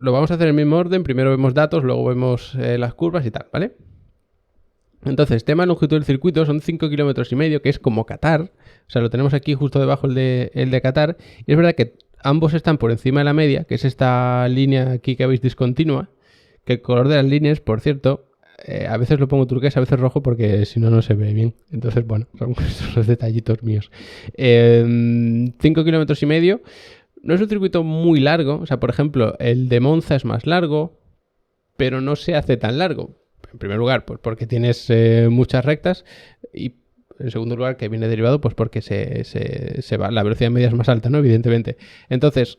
lo vamos a hacer en el mismo orden. Primero vemos datos, luego vemos las curvas y tal, ¿vale? Entonces, tema de longitud del circuito son 5,5 kilómetros, que es como Qatar. O sea, lo tenemos aquí justo debajo el de Qatar. Y es verdad que ambos están por encima de la media, que es esta línea aquí que veis discontinua. Que el color de las líneas, por cierto, a veces lo pongo turquesa, a veces rojo, porque si no, no se ve bien. Entonces, bueno, son los detallitos míos. 5,5 kilómetros. No es un circuito muy largo. O sea, por ejemplo, el de Monza es más largo, pero no se hace tan largo. En primer lugar, pues porque tienes muchas rectas, y en segundo lugar, que viene derivado, pues porque se va, la velocidad media es más alta, ¿no? Evidentemente. Entonces,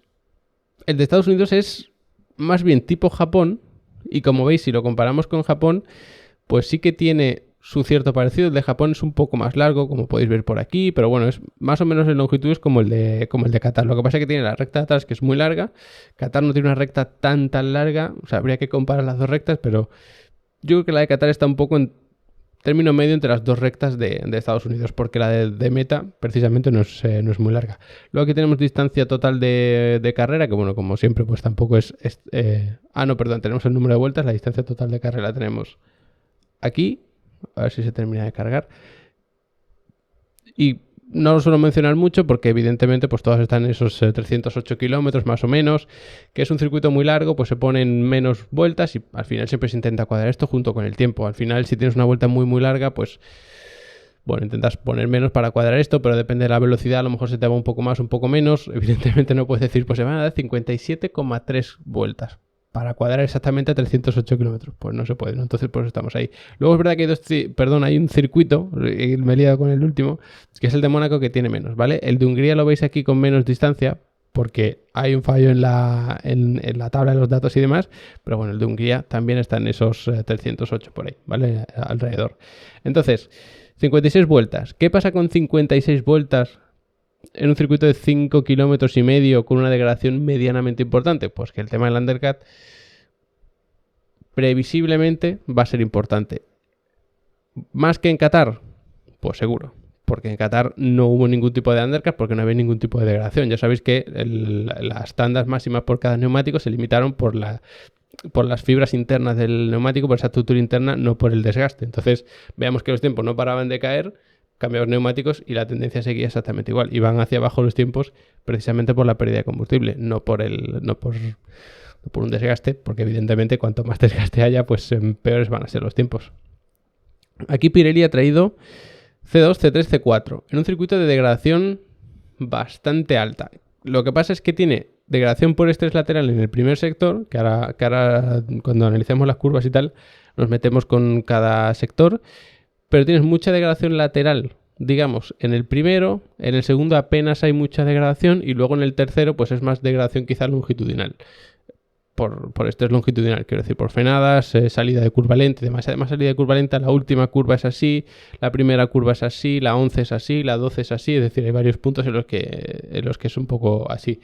el de Estados Unidos es más bien tipo Japón, y como veis, si lo comparamos con Japón, pues sí que tiene su cierto parecido. El de Japón es un poco más largo, como podéis ver por aquí, pero bueno, es más o menos en longitud es como el de Qatar. Lo que pasa es que tiene la recta de atrás, que es muy larga. Qatar no tiene una recta tan larga, o sea, habría que comparar las dos rectas, pero yo creo que la de Qatar está un poco en término medio entre las dos rectas de Estados Unidos, porque la de meta precisamente no es muy larga. Luego aquí tenemos distancia total de carrera, que bueno, como siempre, pues tampoco es... tenemos el número de vueltas. La distancia total de carrera la tenemos aquí. A ver si se termina de cargar. Y no lo suelo mencionar mucho porque evidentemente pues todas están en esos 308 kilómetros más o menos, que es un circuito muy largo, pues se ponen menos vueltas y al final siempre se intenta cuadrar esto junto con el tiempo. Al final, si tienes una vuelta muy larga, pues bueno, intentas poner menos para cuadrar esto, pero depende de la velocidad, a lo mejor se te va un poco más, un poco menos. Evidentemente no puedes decir, pues se van a dar 57,3 vueltas para cuadrar exactamente 308 kilómetros. Pues no se puede, ¿no? Entonces pues estamos ahí. Luego es verdad que hay un circuito, me he liado con el último, que es el de Mónaco, que tiene menos, ¿vale? El de Hungría lo veis aquí con menos distancia, porque hay un fallo en la tabla de los datos y demás, pero bueno, el de Hungría también está en esos 308 por ahí, ¿vale? Alrededor. Entonces, 56 vueltas. ¿Qué pasa con 56 vueltas en un circuito de 5,5 kilómetros con una degradación medianamente importante? Pues que el tema del undercut previsiblemente va a ser importante. ¿Más que en Qatar? Pues seguro. Porque en Qatar no hubo ningún tipo de undercut, porque no había ningún tipo de degradación. Ya sabéis que las tandas máximas por cada neumático se limitaron por las fibras internas del neumático, por esa estructura interna, no por el desgaste. Entonces, veamos que los tiempos no paraban de caer, cambiamos neumáticos y la tendencia seguía exactamente igual. Iban hacia abajo los tiempos precisamente por la pérdida de combustible, no por un desgaste, porque evidentemente cuanto más desgaste haya, pues peores van a ser los tiempos. Aquí Pirelli ha traído C2, C3, C4 en un circuito de degradación bastante alta. Lo que pasa es que tiene degradación por estrés lateral en el primer sector, que ahora cuando analicemos las curvas y tal, nos metemos con cada sector, pero tienes mucha degradación lateral, digamos, en el primero, en el segundo apenas hay mucha degradación, y luego en el tercero pues es más degradación quizá longitudinal. Por estrés longitudinal, quiero decir, por frenadas, salida de curva lenta y demás. Además, salida de curva lenta, la última curva es así, la primera curva es así, la 11 es así, la 12 es así, es decir, hay varios puntos en los que es un poco así.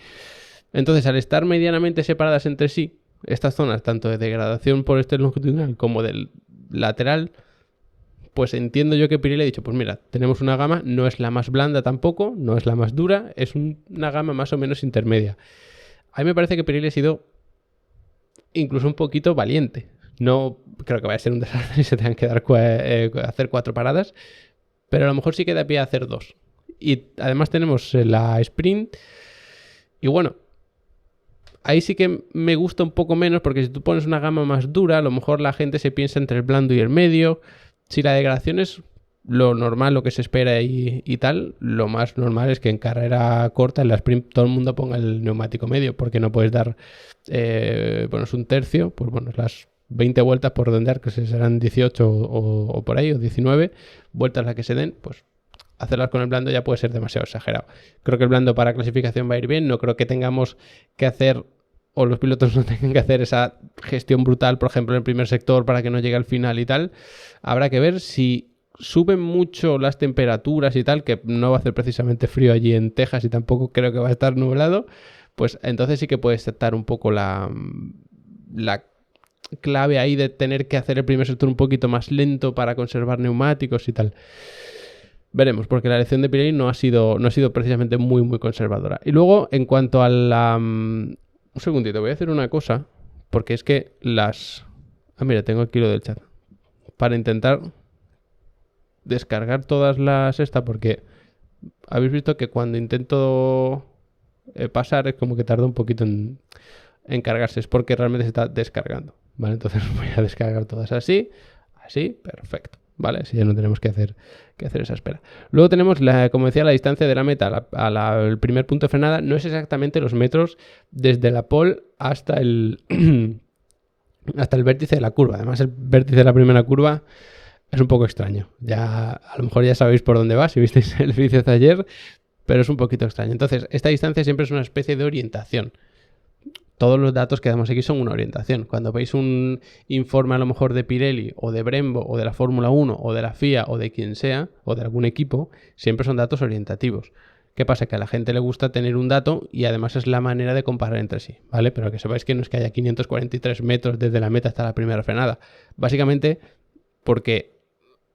Entonces, al estar medianamente separadas entre sí, estas zonas, tanto de degradación por estrés longitudinal como del lateral, pues entiendo yo que Pirelli ha dicho, pues mira, tenemos una gama, no es la más blanda tampoco, no es la más dura, es una gama más o menos intermedia. A mí me parece que Pirelli ha sido incluso un poquito valiente. No creo que vaya a ser un desastre y se tengan que hacer 4 paradas, pero a lo mejor sí que da pie a hacer 2. Y además tenemos la sprint, y bueno, ahí sí que me gusta un poco menos, porque si tú pones una gama más dura, a lo mejor la gente se piensa entre el blando y el medio. Si la degradación es lo normal, lo que se espera y tal, lo más normal es que en carrera corta, en la sprint, todo el mundo ponga el neumático medio, porque no puedes dar, es un tercio, pues bueno, las 20 vueltas por redondear, que serán 18 o por ahí, o 19 vueltas las que se den, pues hacerlas con el blando ya puede ser demasiado exagerado. Creo que el blando para clasificación va a ir bien, no creo que tengamos que hacer, o los pilotos no tengan que hacer esa gestión brutal, por ejemplo, en el primer sector para que no llegue al final y tal. Habrá que ver si suben mucho las temperaturas y tal, que no va a hacer precisamente frío allí en Texas y tampoco creo que va a estar nublado, pues entonces sí que puede estar un poco la clave ahí de tener que hacer el primer sector un poquito más lento para conservar neumáticos y tal. Veremos, porque la elección de Pirelli no ha sido precisamente muy conservadora. Y luego, en cuanto a la... un segundito, voy a hacer una cosa, Porque es que mira, tengo aquí lo del chat. Para intentar descargar todas las porque habéis visto que cuando intento pasar es como que tarda un poquito en cargarse. Es porque realmente se está descargando, ¿vale? Entonces voy a descargar todas así, perfecto, ¿vale? Así ya no tenemos que hacer esa espera. Luego tenemos, como decía, la distancia de la meta al primer punto de frenada. No es exactamente los metros desde la pole hasta el hasta el vértice de la curva. Además, el vértice de la primera curva es un poco extraño. Ya a lo mejor ya sabéis por dónde va si visteis el vídeo de ayer, pero es un poquito extraño. Entonces, esta distancia siempre es una especie de orientación. Todos los datos que damos aquí son una orientación. Cuando veis un informe a lo mejor de Pirelli o de Brembo o de la Fórmula 1 o de la FIA o de quien sea o de algún equipo, siempre son datos orientativos. ¿Qué pasa? Que a la gente le gusta tener un dato y además es la manera de comparar entre sí, ¿vale? Pero que sepáis que no es que haya 543 metros desde la meta hasta la primera frenada. Básicamente porque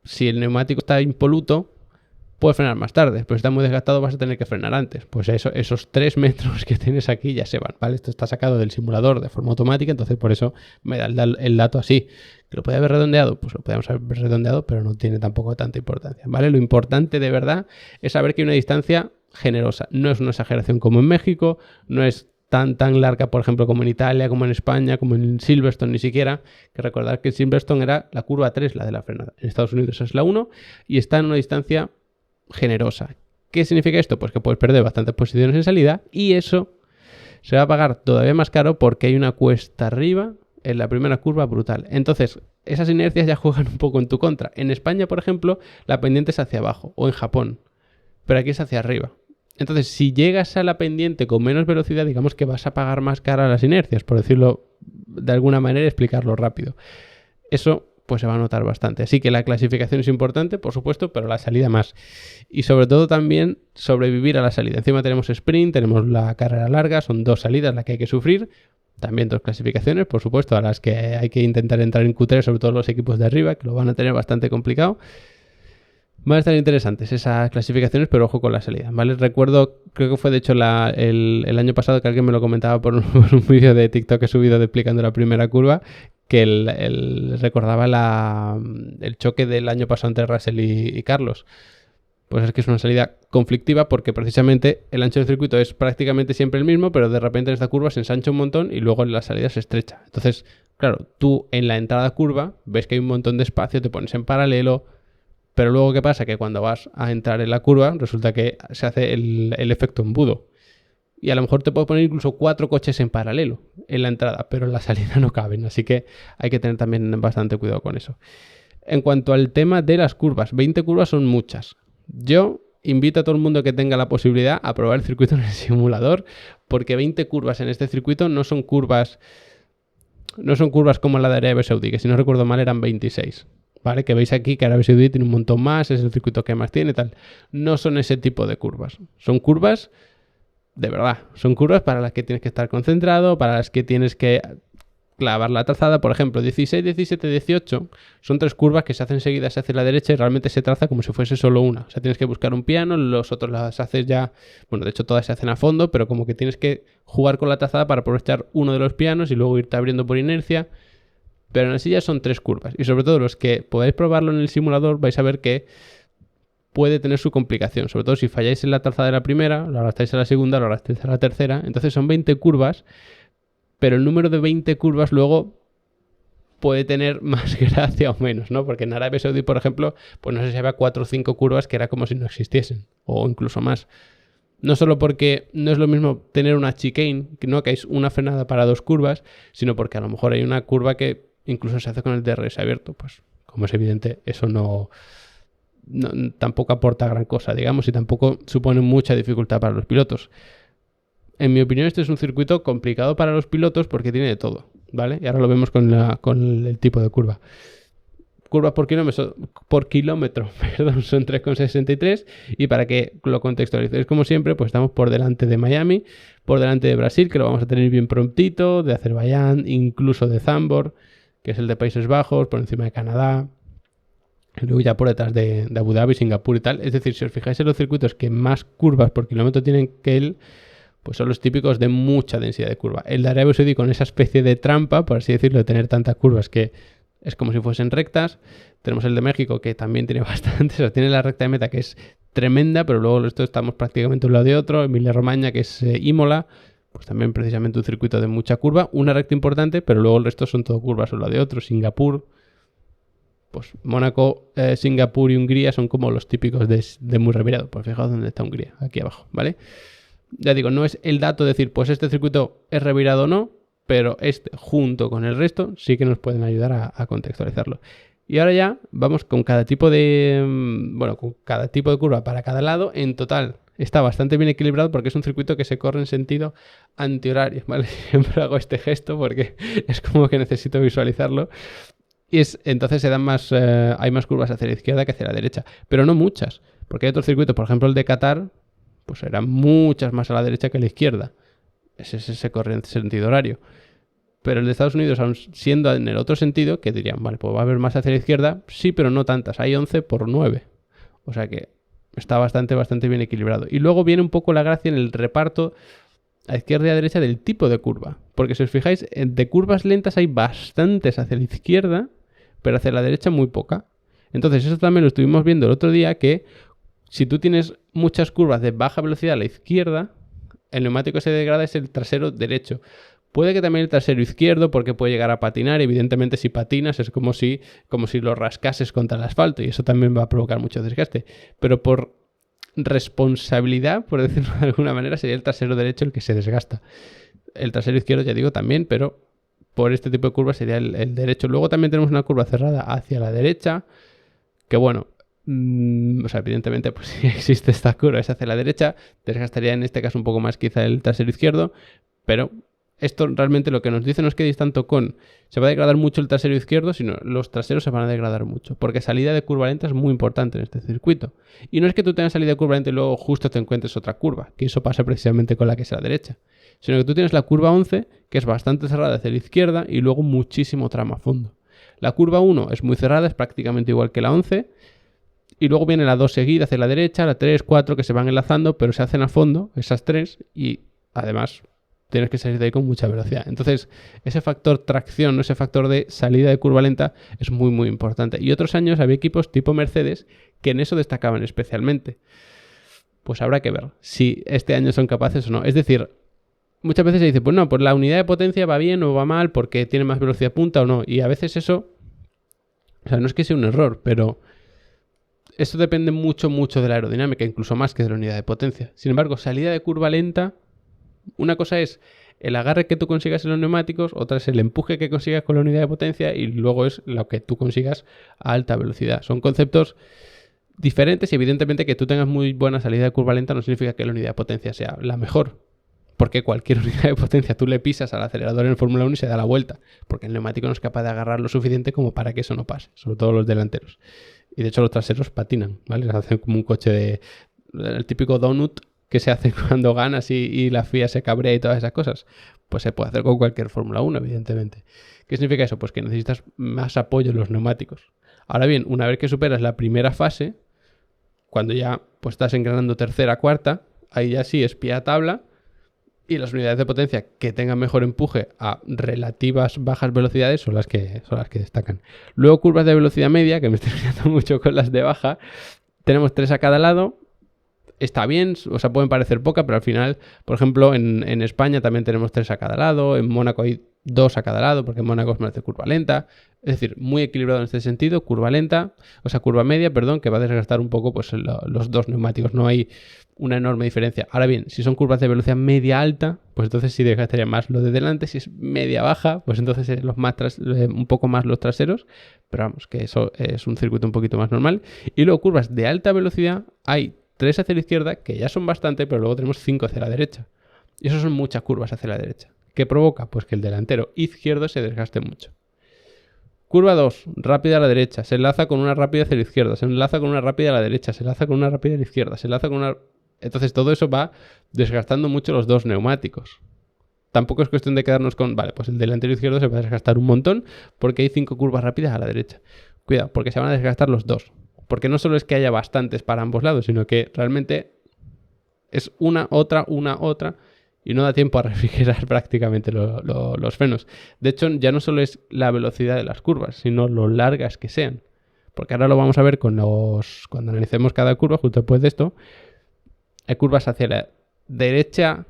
si el neumático está impoluto, puedes frenar más tarde, pero si está muy desgastado vas a tener que frenar antes. Pues esos 3 metros que tienes aquí ya se van, ¿vale? Esto está sacado del simulador de forma automática, entonces por eso me da el dato así. ¿Que lo puede haber redondeado? Pues lo podemos haber redondeado, pero no tiene tampoco tanta importancia, ¿vale? Lo importante de verdad es saber que hay una distancia generosa. No es una exageración como en México, no es tan larga, por ejemplo, como en Italia, como en España, como en Silverstone, ni siquiera. Que recordar que en Silverstone era la curva 3, la de la frenada. En Estados Unidos es la 1 y está en una distancia generosa. ¿Qué significa esto? Pues que puedes perder bastantes posiciones en salida y eso se va a pagar todavía más caro porque hay una cuesta arriba en la primera curva brutal. Entonces, esas inercias ya juegan un poco en tu contra. En España, por ejemplo, la pendiente es hacia abajo, o en Japón, pero aquí es hacia arriba. Entonces, si llegas a la pendiente con menos velocidad, digamos que vas a pagar más cara las inercias, por decirlo de alguna manera, explicarlo rápido. Eso pues se va a notar bastante. Así que la clasificación es importante, por supuesto, pero la salida más. Y sobre todo también sobrevivir a la salida. Encima tenemos sprint, tenemos la carrera larga, son 2 salidas las que hay que sufrir. También 2 clasificaciones, por supuesto, a las que hay que intentar entrar en Q3, sobre todo los equipos de arriba, que lo van a tener bastante complicado. Van a estar interesantes esas clasificaciones, pero ojo con la salida, ¿vale? Recuerdo, creo que fue de hecho el año pasado que alguien me lo comentaba por un vídeo de TikTok que he subido explicando la primera curva, que recordaba el choque del año pasado entre Russell y Carlos. Pues es que es una salida conflictiva porque precisamente el ancho del circuito es prácticamente siempre el mismo, pero de repente en esta curva se ensancha un montón y luego en la salida se estrecha. Entonces, claro, tú en la entrada curva ves que hay un montón de espacio, te pones en paralelo. Pero luego, ¿qué pasa? Que cuando vas a entrar en la curva, resulta que se hace el efecto embudo. Y a lo mejor te puedo poner incluso 4 coches en paralelo en la entrada, pero en la salida no caben. Así que hay que tener también bastante cuidado con eso. En cuanto al tema de las curvas, 20 curvas son muchas. Yo invito a todo el mundo que tenga la posibilidad a probar el circuito en el simulador, porque 20 curvas en este circuito no son curvas como la de Arabia Saudí, que si no recuerdo mal eran 26. ¿Vale? Que veis aquí que Arabia Saudí tiene un montón más, es el circuito que más tiene, tal. No son ese tipo de curvas. Son curvas, de verdad, son curvas para las que tienes que estar concentrado, para las que tienes que clavar la trazada. Por ejemplo, 16, 17, 18 son 3 curvas que se hacen seguidas hacia la derecha y realmente se traza como si fuese solo una. O sea, tienes que buscar un piano, los otros las haces ya, bueno, de hecho todas se hacen a fondo, pero como que tienes que jugar con la trazada para aprovechar uno de los pianos y luego irte abriendo por inercia. Pero en sí ya son 3 curvas. Y sobre todo los que podáis probarlo en el simulador vais a ver que puede tener su complicación. Sobre todo si falláis en la trazada de la primera, lo arrastráis a la segunda, lo arrastráis a la tercera. Entonces son 20 curvas, pero el número de 20 curvas luego puede tener más gracia o menos, ¿no? Porque en Arabia Saudí, por ejemplo, pues no sé si había 4 o 5 curvas que era como si no existiesen, o incluso más. No solo porque no es lo mismo tener una chicane, ¿no? Que es una frenada para 2 curvas, sino porque a lo mejor hay una curva que incluso se hace con el DRS abierto. Pues como es evidente, eso no tampoco aporta gran cosa, digamos, y tampoco supone mucha dificultad para los pilotos. En mi opinión, este es un circuito complicado para los pilotos porque tiene de todo, ¿vale? Y ahora lo vemos con el tipo de curva. Curvas por kilómetro, perdón, son 3,63, y para que lo contextualicéis como siempre, pues estamos por delante de Miami, por delante de Brasil, que lo vamos a tener bien prontito, de Azerbaiyán, incluso de Zandvoort, que es el de Países Bajos, por encima de Canadá, y luego ya por detrás de Abu Dhabi, Singapur y tal. Es decir, si os fijáis en los circuitos que más curvas por kilómetro tienen que él, pues son los típicos de mucha densidad de curva. El de Arabia Saudí con esa especie de trampa, por así decirlo, de tener tantas curvas que es como si fuesen rectas. Tenemos el de México, que también tiene bastantes. O sea, tiene la recta de meta, que es tremenda, pero luego esto estamos prácticamente un lado de otro. Emilia-Romagna, que es Imola, pues también precisamente un circuito de mucha curva. Una recta importante, pero luego el resto son todo curvas un lado de otro. Singapur, pues Mónaco, Singapur y Hungría son como los típicos de muy revirado. Pues fijaos dónde está Hungría, aquí abajo, ¿vale? Ya digo, no es el dato de decir, pues este circuito es revirado o no, pero este junto con el resto sí que nos pueden ayudar a contextualizarlo. Y ahora ya vamos con cada tipo con cada tipo de curva para cada lado. En total está bastante bien equilibrado porque es un circuito que se corre en sentido antihorario, ¿vale? Siempre hago este gesto porque es como que necesito visualizarlo. Entonces se dan hay más curvas hacia la izquierda que hacia la derecha, pero no muchas, porque hay otros circuitos, por ejemplo el de Qatar, pues eran muchas más a la derecha que a la izquierda. Ese se corre en sentido horario. Pero el de Estados Unidos, aún siendo en el otro sentido, que dirían, vale, pues va a haber más hacia la izquierda, sí, pero no tantas. Hay 11 por 9. O sea que está bastante bien equilibrado. Y luego viene un poco la gracia en el reparto a izquierda y a derecha del tipo de curva. Porque si os fijáis, de curvas lentas hay bastantes hacia la izquierda, pero hacia la derecha muy poca. Entonces eso también lo estuvimos viendo el otro día, que si tú tienes muchas curvas de baja velocidad a la izquierda, el neumático se degrada es el trasero derecho. Puede que también el trasero izquierdo, porque puede llegar a patinar. Evidentemente, si patinas es como si lo rascases contra el asfalto y eso también va a provocar mucho desgaste. Pero por responsabilidad, por decirlo de alguna manera, sería el trasero derecho el que se desgasta. El trasero izquierdo, ya digo, también, pero por este tipo de curvas sería el derecho. Luego también tenemos una curva cerrada hacia la derecha, que bueno, evidentemente, pues si existe esta curva, es hacia la derecha, desgastaría en este caso un poco más quizá el trasero izquierdo, pero esto realmente lo que nos dice no es que tanto se va a degradar mucho el trasero izquierdo, sino los traseros se van a degradar mucho, porque salida de curva lenta es muy importante en este circuito. Y no es que tú tengas salida de curva lenta y luego justo te encuentres otra curva, que eso pasa precisamente con la que es a la derecha, sino que tú tienes la curva 11, que es bastante cerrada hacia la izquierda, y luego muchísimo tramo a fondo. La curva 1 es muy cerrada, es prácticamente igual que la 11, y luego viene la 2 seguida hacia la derecha, la 3, 4 que se van enlazando, pero se hacen a fondo, esas 3, y además tienes que salir de ahí con mucha velocidad. Entonces, ese factor tracción, ese factor de salida de curva lenta es muy importante. Y otros años había equipos tipo Mercedes que en eso destacaban especialmente. Pues habrá que ver si este año son capaces o no. Es decir, muchas veces se dice, pues no, pues la unidad de potencia va bien o va mal porque tiene más velocidad punta o no. Y a veces eso, o sea, no es que sea un error, pero esto depende mucho de la aerodinámica, incluso más que de la unidad de potencia. Sin embargo, salida de curva lenta, una cosa es el agarre que tú consigas en los neumáticos, otra es el empuje que consigas con la unidad de potencia y luego es lo que tú consigas a alta velocidad. Son conceptos diferentes y evidentemente que tú tengas muy buena salida de curva lenta no significa que la unidad de potencia sea la mejor. Porque cualquier unidad de potencia tú le pisas al acelerador en Fórmula 1 y se da la vuelta. Porque el neumático no es capaz de agarrar lo suficiente como para que eso no pase. Sobre todo los delanteros. Y de hecho los traseros patinan, ¿vale? Hacen como un coche el típico donut que se hace cuando ganas y la FIA se cabrea y todas esas cosas. Pues se puede hacer con cualquier Fórmula 1, evidentemente. ¿Qué significa eso? Pues que necesitas más apoyo en los neumáticos. Ahora bien, una vez que superas la primera fase, cuando ya pues estás engranando tercera, cuarta, ahí ya sí es pie a tabla y las unidades de potencia que tengan mejor empuje a relativas bajas velocidades son las que destacan. Luego curvas de velocidad media, que me estoy olvidando mucho con las de baja, tenemos 3 a cada lado. Está bien, o sea, pueden parecer poca, pero al final, por ejemplo, en España también tenemos 3 a cada lado, en Mónaco hay 2 a cada lado, porque en Mónaco es más de curva lenta, es decir, muy equilibrado en este sentido, curva media, que va a desgastar un poco pues, los dos neumáticos, no hay una enorme diferencia. Ahora bien, si son curvas de velocidad media alta, pues entonces sí desgastaría más lo de delante, si es media baja, pues entonces un poco más los traseros, pero vamos, que eso es un circuito un poquito más normal. Y luego curvas de alta velocidad hay 3 hacia la izquierda, que ya son bastante, pero luego tenemos 5 hacia la derecha. Y eso son muchas curvas hacia la derecha. ¿Qué provoca? Pues que el delantero izquierdo se desgaste mucho. Curva 2, rápida a la derecha, se enlaza con una rápida hacia la izquierda, se enlaza con una rápida a la derecha, se enlaza con una rápida a la izquierda, se enlaza con una... Entonces todo eso va desgastando mucho los dos neumáticos. Tampoco es cuestión de quedarnos con, vale, pues el delantero izquierdo se va a desgastar un montón porque hay 5 curvas rápidas a la derecha. Cuidado, porque se van a desgastar los dos. Porque no solo es que haya bastantes para ambos lados, sino que realmente es una, otra, y no da tiempo a refrigerar prácticamente los frenos. De hecho, ya no solo es la velocidad de las curvas, sino lo largas que sean. Porque ahora lo vamos a ver cuando analicemos cada curva, justo después de esto. Hay curvas hacia la derecha,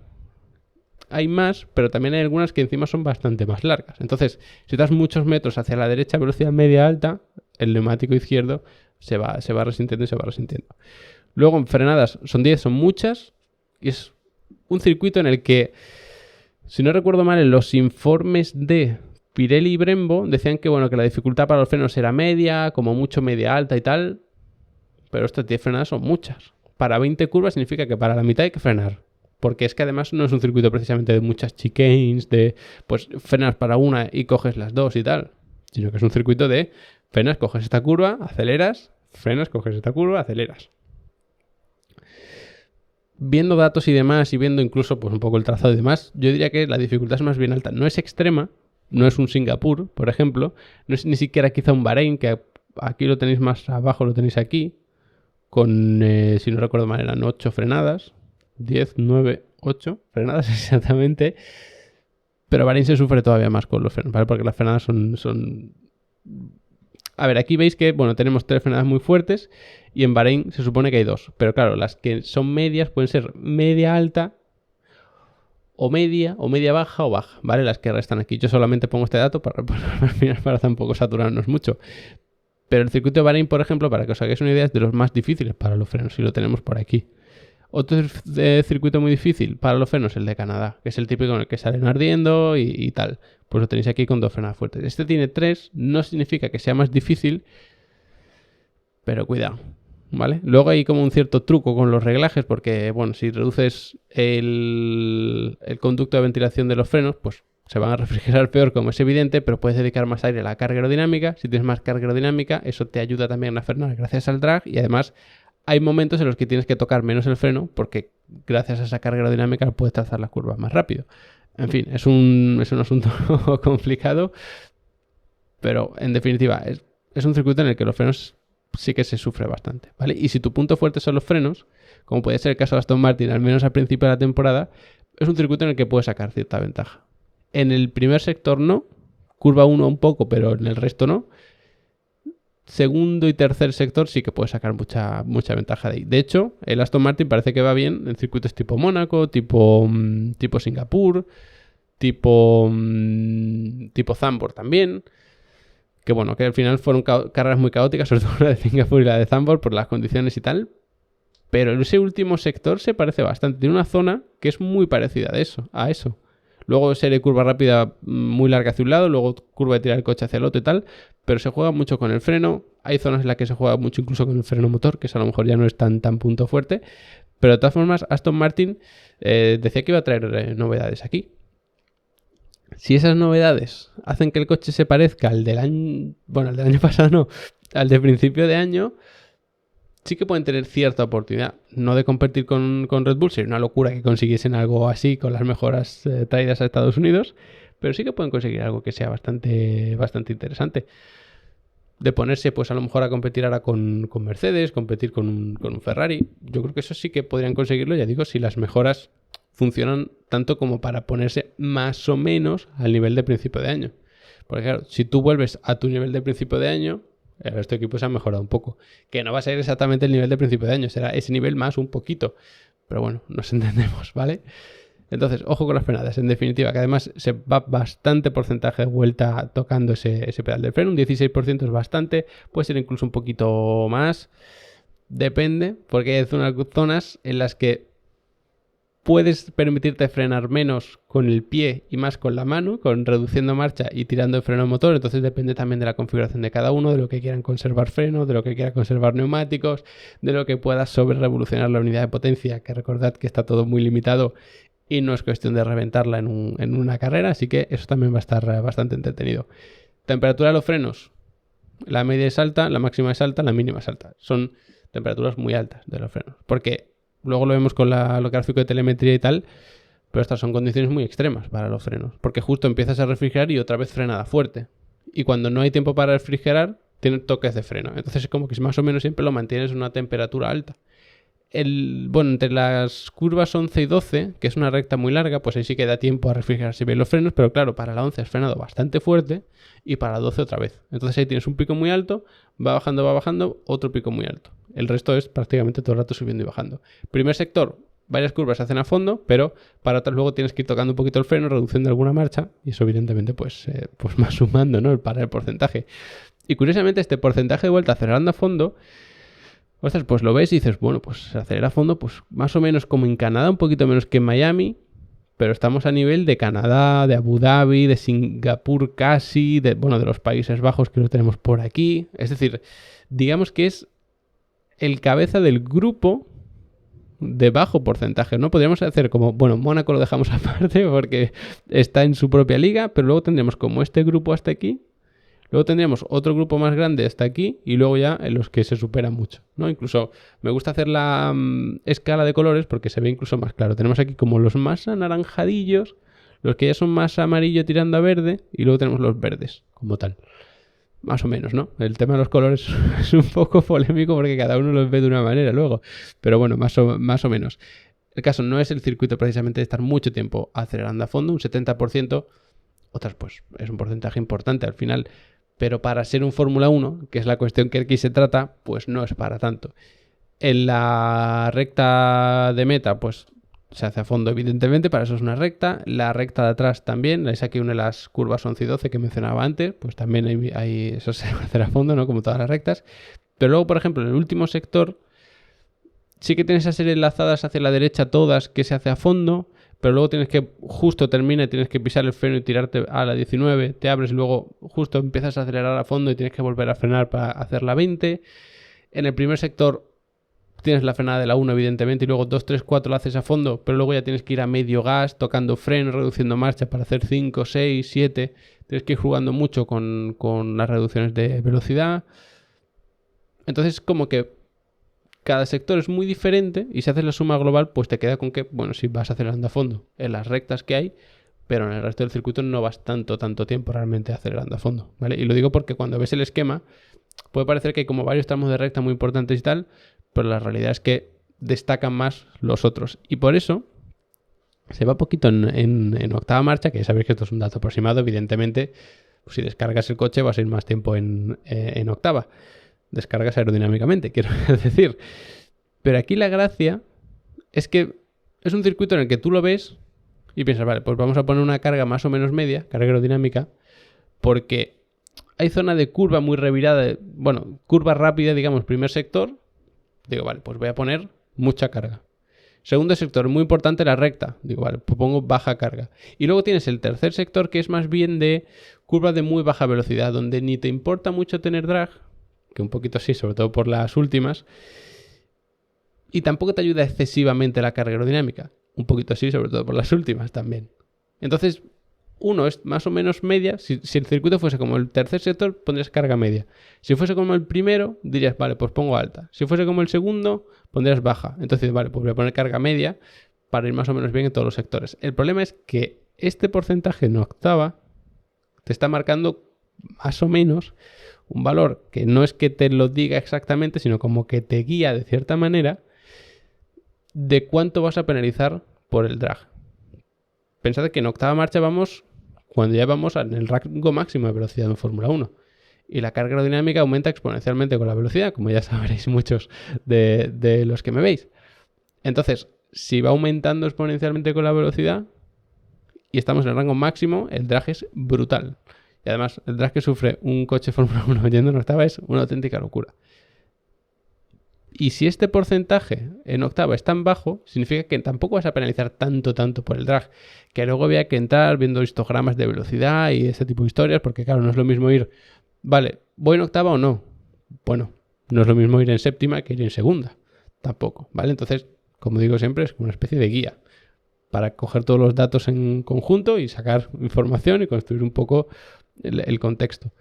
hay más, pero también hay algunas que encima son bastante más largas. Entonces, si das muchos metros hacia la derecha, velocidad media alta, el neumático izquierdo se va resintiendo y se va resintiendo. Luego en frenadas son 10, son muchas, y es un circuito en el que, si no recuerdo mal, en los informes de Pirelli y Brembo decían que, bueno, que la dificultad para los frenos era media, como mucho media alta y tal, pero estas 10 frenadas son muchas. Para 20 curvas significa que para la mitad hay que frenar. Porque es que además no es un circuito precisamente de muchas chicanes, de pues frenas para una y coges las dos y tal. Sino que es un circuito de frenas, coges esta curva, aceleras, frenas, coges esta curva, aceleras. Viendo datos y demás, y viendo incluso pues un poco el trazado y demás, yo diría que la dificultad es más bien alta. No es extrema, no es un Singapur, por ejemplo, no es ni siquiera quizá un Bahrein, que aquí lo tenéis más abajo, lo tenéis aquí, con, si no recuerdo mal, eran 8 frenadas. 10, 9, 8 frenadas exactamente, pero Bahrein se sufre todavía más con los frenos, ¿vale? Porque las frenadas son... A ver, aquí veis que, bueno, tenemos 3 frenadas muy fuertes y en Bahrein se supone que hay 2, pero claro, las que son medias pueden ser media alta o media baja o baja, ¿vale? Las que restan aquí. Yo solamente pongo este dato para tampoco saturarnos mucho. Pero el circuito de Bahrein, por ejemplo, para que os hagáis una idea, es de los más difíciles para los frenos, y lo tenemos por aquí. Otro circuito muy difícil para los frenos, el de Canadá, que es el típico en el que salen ardiendo y tal. Pues lo tenéis aquí con 2 frenadas fuertes. Este tiene 3, no significa que sea más difícil, pero cuidado, ¿vale? Luego hay como un cierto truco con los reglajes, porque, bueno, si reduces el conducto de ventilación de los frenos, pues se van a refrigerar peor, como es evidente, pero puedes dedicar más aire a la carga aerodinámica. Si tienes más carga aerodinámica, eso te ayuda también a frenar gracias al drag, y además hay momentos en los que tienes que tocar menos el freno porque gracias a esa carga aerodinámica puedes trazar las curvas más rápido. En fin, es un asunto complicado, pero en definitiva es un circuito en el que los frenos sí que se sufre bastante, ¿vale? Y si tu punto fuerte son los frenos, como puede ser el caso de Aston Martin, al menos al principio de la temporada, es un circuito en el que puedes sacar cierta ventaja. En el primer sector no, curva 1 un poco, pero en el resto no. Segundo y tercer sector sí que puede sacar mucha ventaja de ahí. De hecho, el Aston Martin parece que va bien en circuitos tipo Mónaco, tipo Singapur, tipo Zandvoort también. Que bueno, que al final fueron carreras muy caóticas, sobre todo la de Singapur y la de Zandvoort por las condiciones y tal. Pero ese último sector se parece bastante. Tiene una zona que es muy parecida a eso. Luego serie curva rápida muy larga hacia un lado, luego curva de tirar el coche hacia el otro y tal, pero se juega mucho con el freno. Hay zonas en las que se juega mucho incluso con el freno motor, que eso a lo mejor ya no es tan punto fuerte. Pero de todas formas, Aston Martin decía que iba a traer novedades aquí. Si esas novedades hacen que el coche se parezca al del año... Bueno, al del año pasado no, al de principio de año, sí que pueden tener cierta oportunidad. No de competir con Red Bull, sería una locura que consiguiesen algo así con las mejoras traídas a Estados Unidos, pero sí que pueden conseguir algo que sea bastante interesante. De ponerse pues a lo mejor a competir ahora con Mercedes, competir con un Ferrari. Yo creo que eso sí que podrían conseguirlo, ya digo, si las mejoras funcionan tanto como para ponerse más o menos al nivel de principio de año. Porque claro, si tú vuelves a tu nivel de principio de año, el resto de equipos se han mejorado un poco. Que no va a ser exactamente el nivel de principio de año, será ese nivel más un poquito. Pero bueno, nos entendemos, ¿vale? Entonces, ojo con las frenadas. En definitiva, que además se va bastante porcentaje de vuelta tocando ese pedal de freno. Un 16% es bastante. Puede ser incluso un poquito más. Depende, porque hay zonas en las que puedes permitirte frenar menos con el pie y más con la mano, con reduciendo marcha y tirando el freno motor. Entonces depende también de la configuración de cada uno, de lo que quieran conservar freno, de lo que quieran conservar neumáticos, de lo que pueda sobre revolucionar la unidad de potencia, que recordad que está todo muy limitado y no es cuestión de reventarla en una carrera, así que eso también va a estar bastante entretenido. Temperatura de los frenos, la media es alta, la máxima es alta, la mínima es alta. Son temperaturas muy altas de los frenos, porque luego lo vemos con lo gráfico de telemetría y tal, pero estas son condiciones muy extremas para los frenos, porque justo empiezas a refrigerar y otra vez frenada fuerte. Y cuando no hay tiempo para refrigerar, tienes toques de freno. Entonces es como que más o menos siempre lo mantienes en una temperatura alta. Bueno, entre las curvas 11 y 12, que es una recta muy larga, pues ahí sí que da tiempo a refrigerarse bien los frenos, pero claro, para la 11 has frenado bastante fuerte y para la 12 otra vez. Entonces ahí tienes un pico muy alto, va bajando, otro pico muy alto. El resto es prácticamente todo el rato subiendo y bajando. Primer sector, varias curvas se hacen a fondo, pero para otras luego tienes que ir tocando un poquito el freno, reduciendo alguna marcha, y eso evidentemente pues va sumando, ¿no? Para el porcentaje. Y curiosamente este porcentaje de vuelta acelerando a fondo, ostras, pues lo ves y dices, bueno, pues se acelera a fondo, pues más o menos como en Canadá, un poquito menos que en Miami, pero estamos a nivel de Canadá, de Abu Dhabi, de Singapur casi, de los Países Bajos que lo tenemos por aquí. Es decir, digamos que es el cabeza del grupo de bajo porcentaje, ¿no? Podríamos hacer como, Mónaco lo dejamos aparte porque está en su propia liga, pero luego tendríamos como este grupo hasta aquí. Luego tendríamos otro grupo más grande hasta aquí y luego ya en los que se superan mucho, ¿no? Incluso me gusta hacer la escala de colores porque se ve incluso más claro. Tenemos aquí como los más anaranjadillos, los que ya son más amarillo tirando a verde y luego tenemos los verdes como tal. Más o menos, ¿no? El tema de los colores es un poco polémico porque cada uno los ve de una manera luego. Pero bueno, más o menos. El caso no es el circuito precisamente de estar mucho tiempo acelerando a fondo, un 70%. Otras pues es un porcentaje importante al final. Pero para ser un Fórmula 1, que es la cuestión que aquí se trata, pues no es para tanto. En la recta de meta, pues se hace a fondo, evidentemente, para eso es una recta. La recta de atrás también, es aquí una de las curvas 11 y 12 que mencionaba antes, pues también hay eso se va a hacer a fondo, ¿no? Como todas las rectas. Pero luego, por ejemplo, en el último sector, sí que tienes esa serie enlazadas hacia la derecha todas que se hace a fondo, pero luego tienes que, justo termina y tienes que pisar el freno y tirarte a la 19, te abres y luego justo empiezas a acelerar a fondo y tienes que volver a frenar para hacer la 20. En el primer sector tienes la frenada de la 1 evidentemente y luego 2, 3, 4 la haces a fondo, pero luego ya tienes que ir a medio gas, tocando freno, reduciendo marcha para hacer 5, 6, 7. Tienes que ir jugando mucho con las reducciones de velocidad. Entonces como que cada sector es muy diferente y si haces la suma global, pues te queda con que, si vas acelerando a fondo en las rectas que hay, pero en el resto del circuito no vas tanto tiempo realmente acelerando a fondo, ¿vale? Y lo digo porque cuando ves el esquema, puede parecer que hay como varios tramos de recta muy importantes y tal, pero la realidad es que destacan más los otros. Y por eso se va poquito en octava marcha, que ya sabéis que esto es un dato aproximado, evidentemente, pues si descargas el coche vas a ir más tiempo en octava. Descargas aerodinámicamente, quiero decir. Pero aquí la gracia es que es un circuito en el que tú lo ves y piensas, vale, pues vamos a poner una carga más o menos media, carga aerodinámica, porque hay zona de curva muy revirada, curva rápida, digamos, primer sector. Digo, vale, pues voy a poner mucha carga. Segundo sector, muy importante la recta. Digo, vale, pues pongo baja carga. Y luego tienes el tercer sector que es más bien de curva de muy baja velocidad, donde ni te importa mucho tener drag, que un poquito sí, sobre todo por las últimas, y tampoco te ayuda excesivamente la carga aerodinámica, un poquito sí, sobre todo por las últimas también. Entonces, uno es más o menos media. Si el circuito fuese como el tercer sector, pondrías carga media. Si fuese como el primero, dirías, vale, pues pongo alta. Si fuese como el segundo, pondrías baja. Entonces, vale, pues voy a poner carga media para ir más o menos bien en todos los sectores. El problema es que este porcentaje en octava te está marcando más o menos un valor que no es que te lo diga exactamente, sino como que te guía de cierta manera de cuánto vas a penalizar por el drag. Pensad que en octava marcha vamos cuando ya vamos en el rango máximo de velocidad en Fórmula 1. Y la carga aerodinámica aumenta exponencialmente con la velocidad, como ya sabréis muchos de los que me veis. Entonces, si va aumentando exponencialmente con la velocidad y estamos en el rango máximo, el drag es brutal. Y además, el drag que sufre un coche Fórmula 1 yendo en octava es una auténtica locura. Y si este porcentaje en octava es tan bajo, significa que tampoco vas a penalizar tanto por el drag. Que luego había que entrar viendo histogramas de velocidad y ese tipo de historias, porque claro, no es lo mismo ir, vale, ¿voy en octava o no? Bueno, no es lo mismo ir en séptima que ir en segunda. Tampoco, ¿vale? Entonces, como digo siempre, es como una especie de guía para coger todos los datos en conjunto y sacar información y construir un poco el contexto.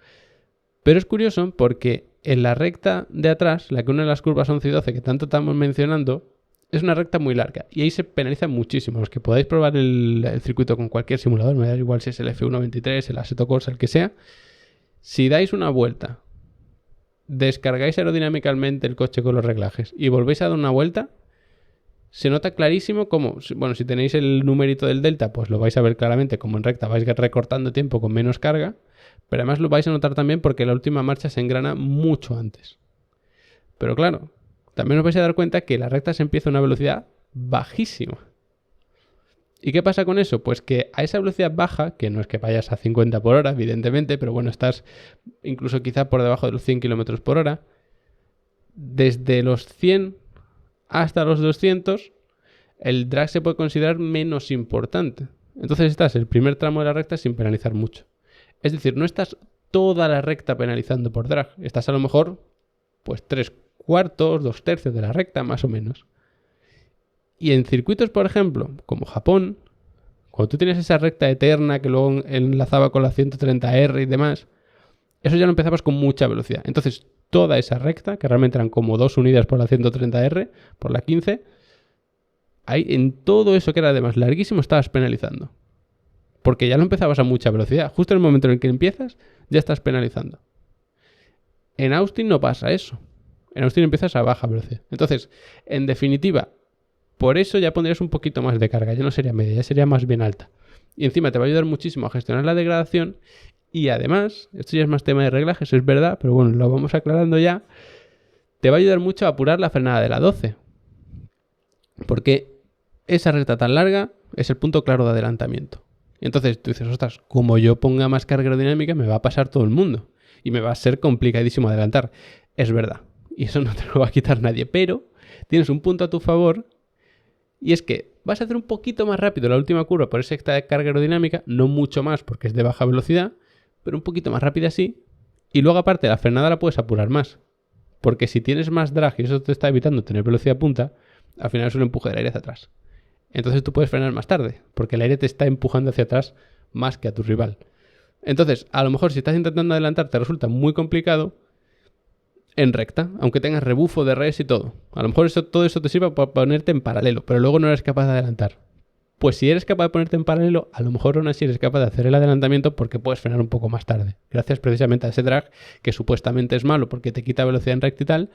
Pero es curioso porque en la recta de atrás, la que une las curvas 11 y 12 que tanto estamos mencionando, es una recta muy larga y ahí se penaliza muchísimo. Los que podáis probar el circuito con cualquier simulador, me da igual si es el F1.23, el Assetto Corsa, el que sea, si dais una vuelta, descargáis aerodinámicamente el coche con los reglajes y volvéis a dar una vuelta, se nota clarísimo como, bueno, si tenéis el numerito del delta, pues lo vais a ver claramente como en recta vais recortando tiempo con menos carga, pero además lo vais a notar también porque la última marcha se engrana mucho antes. Pero claro, también os vais a dar cuenta que la recta se empieza a una velocidad bajísima. ¿Y qué pasa con eso? Pues que a esa velocidad baja, que no es que vayas a 50 por hora, evidentemente, pero bueno, estás incluso quizá por debajo de los 100 km por hora, desde los 100 hasta los 200, el drag se puede considerar menos importante. Entonces estás el primer tramo de la recta sin penalizar mucho. Es decir, no estás toda la recta penalizando por drag. Estás a lo mejor pues 3/4, 2/3 de la recta, más o menos. Y en circuitos, por ejemplo, como Japón, cuando tú tienes esa recta eterna que luego enlazaba con la 130R y demás, eso ya lo empezabas con mucha velocidad. Entonces, toda esa recta, que realmente eran como 2 unidas por la 130R, por la 15, ahí en todo eso que era además larguísimo estabas penalizando. Porque ya lo empezabas a mucha velocidad. Justo en el momento en el que empiezas, ya estás penalizando. En Austin no pasa eso. En Austin empiezas a baja velocidad. Entonces, en definitiva, por eso ya pondrías un poquito más de carga. Ya no sería media, ya sería más bien alta. Y encima te va a ayudar muchísimo a gestionar la degradación. Y además, esto ya es más tema de reglaje, eso es verdad, pero bueno, lo vamos aclarando ya. Te va a ayudar mucho a apurar la frenada de la 12. Porque esa recta tan larga es el punto claro de adelantamiento. Y entonces tú dices, ostras, como yo ponga más carga aerodinámica, me va a pasar todo el mundo. Y me va a ser complicadísimo adelantar. Es verdad. Y eso no te lo va a quitar nadie. Pero tienes un punto a tu favor. Y es que vas a hacer un poquito más rápido la última curva por esa extra carga aerodinámica. No mucho más porque es de baja velocidad. Pero un poquito más rápida así. Y luego aparte la frenada la puedes apurar más. Porque si tienes más drag y eso te está evitando tener velocidad punta, al final es un empuje del aire hacia atrás. Entonces tú puedes frenar más tarde, porque el aire te está empujando hacia atrás más que a tu rival. Entonces, a lo mejor si estás intentando adelantar te resulta muy complicado en recta, aunque tengas rebufo de res y todo. A lo mejor todo eso te sirve para ponerte en paralelo, pero luego no eres capaz de adelantar. Pues si eres capaz de ponerte en paralelo, a lo mejor aún así eres capaz de hacer el adelantamiento porque puedes frenar un poco más tarde. Gracias precisamente a ese drag, que supuestamente es malo porque te quita velocidad en recta y tal,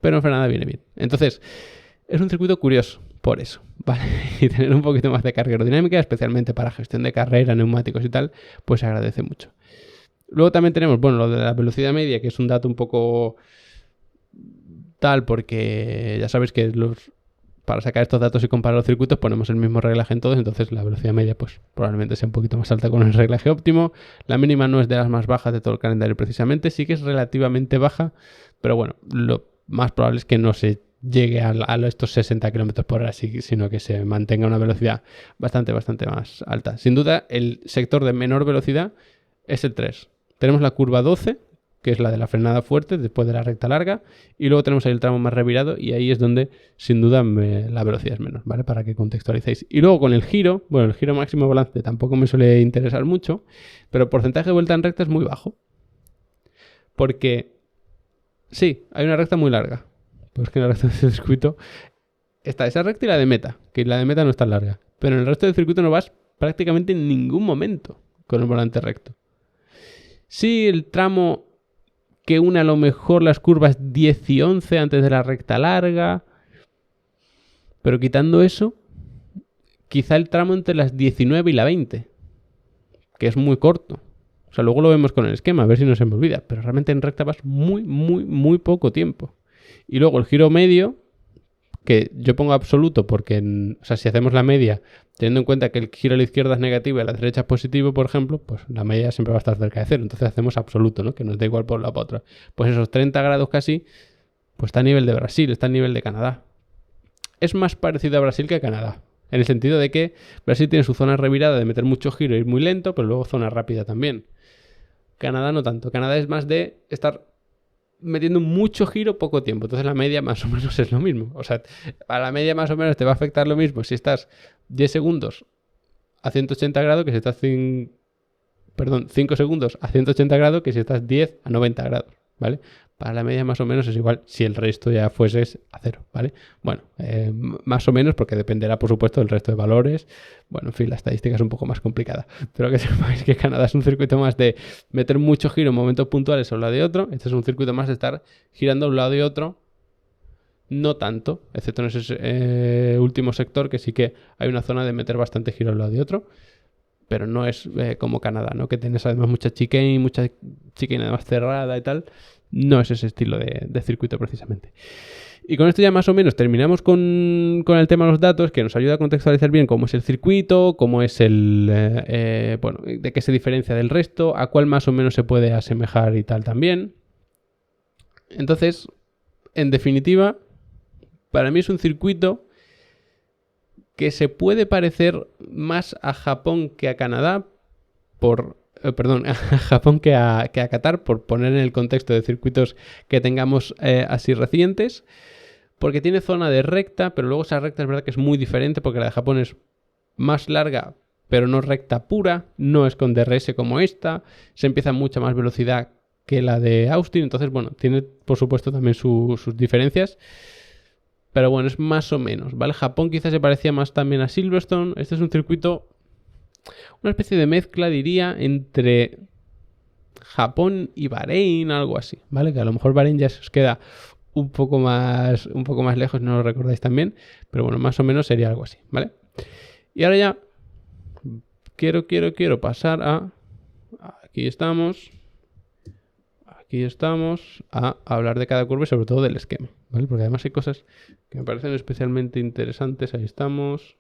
pero en frenada viene bien. Entonces, es un circuito curioso por eso, ¿vale? Y tener un poquito más de carga aerodinámica, especialmente para gestión de carrera, neumáticos y tal, pues se agradece mucho. Luego también tenemos, bueno, lo de la velocidad media, que es un dato un poco tal, porque ya sabéis que para sacar estos datos y comparar los circuitos ponemos el mismo reglaje en todos, entonces la velocidad media pues probablemente sea un poquito más alta con el reglaje óptimo. La mínima no es de las más bajas de todo el calendario precisamente, sí que es relativamente baja, pero bueno, lo más probable es que no se llegue a estos 60 km por hora, sino que se mantenga una velocidad bastante más alta. Sin duda, el sector de menor velocidad es el 3. Tenemos la curva 12, que es la de la frenada fuerte después de la recta larga, y luego tenemos ahí el tramo más revirado, y ahí es donde, sin duda, la velocidad es menor, ¿vale? Para que contextualicéis. Y luego con el giro, bueno, el giro máximo volante tampoco me suele interesar mucho, pero el porcentaje de vuelta en recta es muy bajo. Porque, sí, hay una recta muy larga. Pues que en el resto del circuito está esa recta y la de meta, que la de meta no es tan larga. Pero en el resto del circuito no vas prácticamente en ningún momento con el volante recto. Sí, el tramo que une a lo mejor las curvas 10 y 11 antes de la recta larga. Pero quitando eso, quizá el tramo entre las 19 y la 20, que es muy corto. O sea, luego lo vemos con el esquema, a ver si no se me olvida. Pero realmente en recta vas muy poco tiempo. Y luego el giro medio, que yo pongo absoluto porque, o sea, si hacemos la media, teniendo en cuenta que el giro a la izquierda es negativo y a la derecha es positivo, por ejemplo, pues la media siempre va a estar cerca de cero. Entonces hacemos absoluto, ¿no? Que nos da igual por un lado para otro. Pues esos 30 grados casi, pues está a nivel de Brasil, está a nivel de Canadá. Es más parecido a Brasil que a Canadá. En el sentido de que Brasil tiene su zona revirada de meter mucho giro e ir muy lento, pero luego zona rápida también. Canadá no tanto. Canadá es más de estar metiendo mucho giro poco tiempo. Entonces la media más o menos es lo mismo. O sea, a la media más o menos te va a afectar lo mismo si estás 10 segundos a 180 grados que si estás 5 segundos a 180 grados que si estás 10 a 90 grados, ¿vale? Para la media más o menos es igual si el resto ya fueses a cero, ¿vale? Bueno, más o menos porque dependerá por supuesto del resto de valores. Bueno, en fin, la estadística es un poco más complicada. Pero que sepáis que Canadá es un circuito más de meter mucho giro en momentos puntuales a un lado y otro. Este es un circuito más de estar girando a un lado y otro no tanto, excepto en ese último sector que sí que hay una zona de meter bastante giro a un lado de otro, pero no es como Canadá, ¿no? Que tienes además mucha chicane además cerrada y tal. No es ese estilo de circuito precisamente. Y con esto ya más o menos terminamos con el tema de los datos, que nos ayuda a contextualizar bien cómo es el circuito, cómo es bueno, de qué se diferencia del resto, a cuál más o menos se puede asemejar y tal también. Entonces, en definitiva, para mí es un circuito que se puede parecer más a Japón que a Canadá, a Japón que a Qatar, por poner en el contexto de circuitos que tengamos así recientes, porque tiene zona de recta, pero luego esa recta es verdad que es muy diferente, porque la de Japón es más larga, pero no recta pura, no es con DRS como esta, se empieza a mucha más velocidad que la de Austin, entonces bueno, tiene por supuesto también sus diferencias, pero bueno, es más o menos, ¿vale? Japón quizás se parecía más también a Silverstone. Este es un circuito, una especie de mezcla, diría, entre Japón y Bahrein, algo así, ¿vale? Que a lo mejor Bahrein ya se os queda un poco más lejos, no lo recordáis también, pero bueno, más o menos sería algo así, ¿vale? Y ahora ya quiero pasar a... Aquí estamos a hablar de cada curva y sobre todo del esquema, ¿vale? Porque además hay cosas que me parecen especialmente interesantes. Ahí estamos.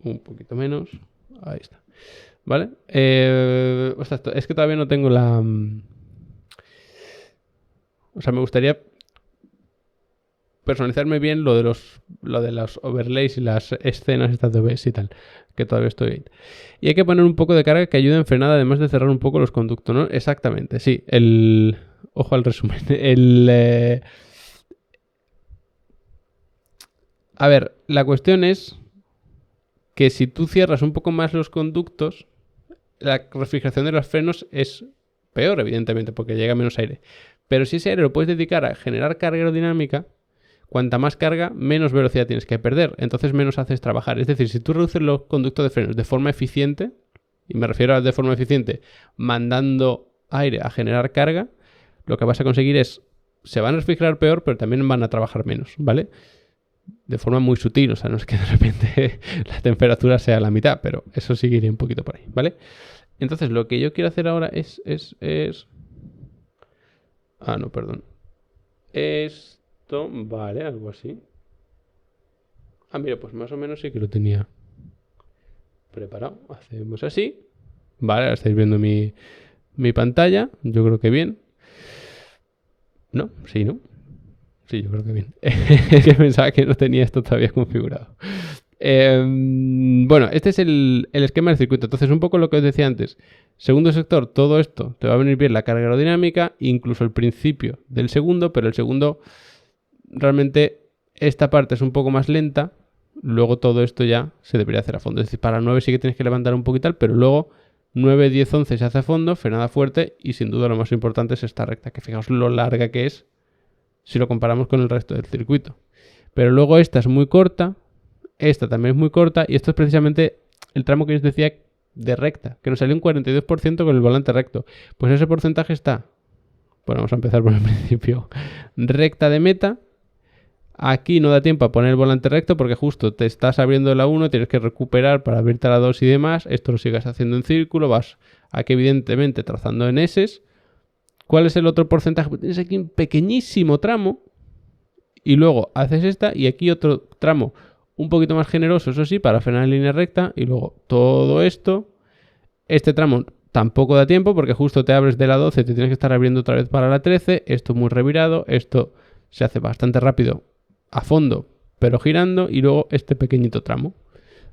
Un poquito menos. Ahí está. ¿Vale? Es que todavía no tengo la... O sea, me gustaría personalizarme bien lo de los overlays y las escenas estas de OBS y tal, que todavía estoy ahí. Y hay que poner un poco de carga que ayude en frenada, además de cerrar un poco los conductos, ¿no? Exactamente, sí. Ojo al resumen. A ver, la cuestión es que si tú cierras un poco más los conductos, la refrigeración de los frenos es peor, evidentemente, porque llega menos aire. Pero si ese aire lo puedes dedicar a generar carga aerodinámica, cuanta más carga, menos velocidad tienes que perder. Entonces menos haces trabajar. Es decir, si tú reduces los conductos de frenos de forma eficiente, y me refiero a de forma eficiente, mandando aire a generar carga, lo que vas a conseguir es, se van a refrigerar peor, pero también van a trabajar menos, ¿vale? De forma muy sutil, o sea, no es que de repente la temperatura sea la mitad, pero eso seguiría un poquito por ahí, ¿vale? Entonces, lo que yo quiero hacer ahora es... Ah, no, perdón. Esto, vale, algo así. Ah, mira, pues más o menos sí que lo tenía preparado. Hacemos así. Vale, ahora estáis viendo mi pantalla. Yo creo que bien. ¿No? Sí, ¿no? Sí, yo creo que bien. Es que pensaba que no tenía esto todavía configurado. Bueno, este es el esquema del circuito. Entonces, un poco lo que os decía antes. Segundo sector, todo esto te va a venir bien la carga aerodinámica, incluso el principio del segundo, pero el segundo realmente esta parte es un poco más lenta. Luego todo esto ya se debería hacer a fondo. Es decir, para 9 sí que tienes que levantar un poquito, pero luego 9, 10, 11 se hace a fondo, frenada fuerte y sin duda lo más importante es esta recta, que fijaos lo larga que es si lo comparamos con el resto del circuito. Pero luego esta es muy corta, esta también es muy corta y esto es precisamente el tramo que os decía de recta, que nos salió un 42% con el volante recto. Pues ese porcentaje está, bueno, vamos a empezar por el principio, recta de meta. Aquí no da tiempo a poner el volante recto porque justo te estás abriendo la 1, tienes que recuperar para abrirte a la 2 y demás. Esto lo sigas haciendo en círculo, vas aquí evidentemente trazando en S. ¿Cuál es el otro porcentaje? Pues tienes aquí un pequeñísimo tramo y luego haces esta y aquí otro tramo un poquito más generoso, eso sí, para frenar en línea recta y luego todo esto. Este tramo tampoco da tiempo porque justo te abres de la 12, te tienes que estar abriendo otra vez para la 13. Esto muy revirado, esto se hace bastante rápido a fondo, pero girando y luego este pequeñito tramo.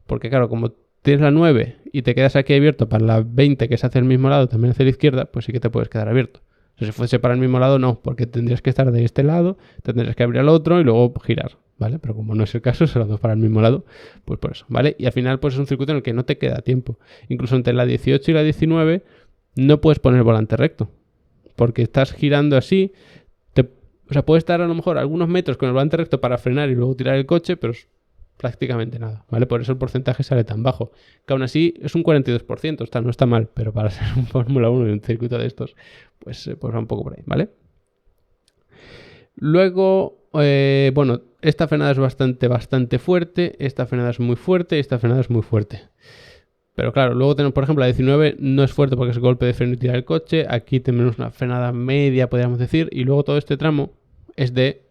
Porque claro, como tienes la 9 y te quedas aquí abierto para la 20 que se hace al mismo lado, también hacia la izquierda, pues sí que te puedes quedar abierto. Si fuese para el mismo lado, no, porque tendrías que estar de este lado, te tendrías que abrir al otro y luego girar, ¿vale? Pero como no es el caso, son las dos para el mismo lado, pues por eso, ¿vale? Y al final, pues es un circuito en el que no te queda tiempo. Incluso entre la 18 y la 19 no puedes poner el volante recto, porque estás girando así. O sea, puedes estar a lo mejor algunos metros con el volante recto para frenar y luego tirar el coche, pero es prácticamente nada, ¿vale? Por eso el porcentaje sale tan bajo. Que aún así es un 42%, no está mal, pero para ser un Fórmula 1 y un circuito de estos, pues va un poco por ahí, ¿vale? Luego, bueno, esta frenada es bastante fuerte, esta frenada es muy fuerte y esta frenada es muy fuerte. Pero claro, luego tenemos, por ejemplo, la 19 no es fuerte porque es golpe de freno y tirar el coche. Aquí tenemos una frenada media, podríamos decir. Y luego todo este tramo es de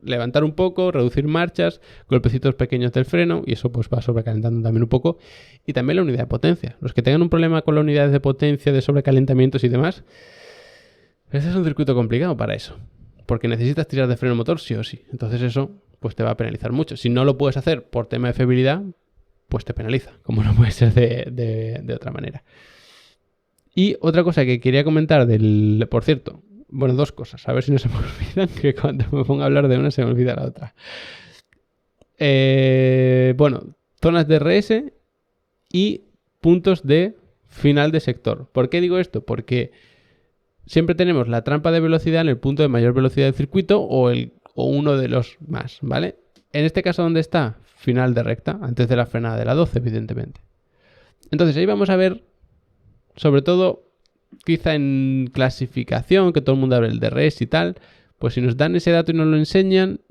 levantar un poco, reducir marchas, golpecitos pequeños del freno. Y eso pues va sobrecalentando también un poco. Y también la unidad de potencia. Los que tengan un problema con la unidad de potencia, de sobrecalentamientos y demás, este es un circuito complicado para eso. Porque necesitas tirar de freno motor sí o sí. Entonces eso pues te va a penalizar mucho. Si no lo puedes hacer por tema de fiabilidad, pues te penaliza, como no puede ser de otra manera. Y otra cosa que quería comentar por cierto, bueno, dos cosas, a ver si no se me olvidan, que cuando me pongo a hablar de una se me olvida la otra. Bueno, zonas de RS y puntos de final de sector. ¿Por qué digo esto? Porque siempre tenemos la trampa de velocidad en el punto de mayor velocidad del circuito o uno de los más, ¿vale? En este caso, ¿dónde está? Final de recta, antes de la frenada de la 12, evidentemente. Entonces ahí vamos a ver, sobre todo, quizá en clasificación, que todo el mundo habla del DRS y tal, pues si nos dan ese dato y nos lo enseñan,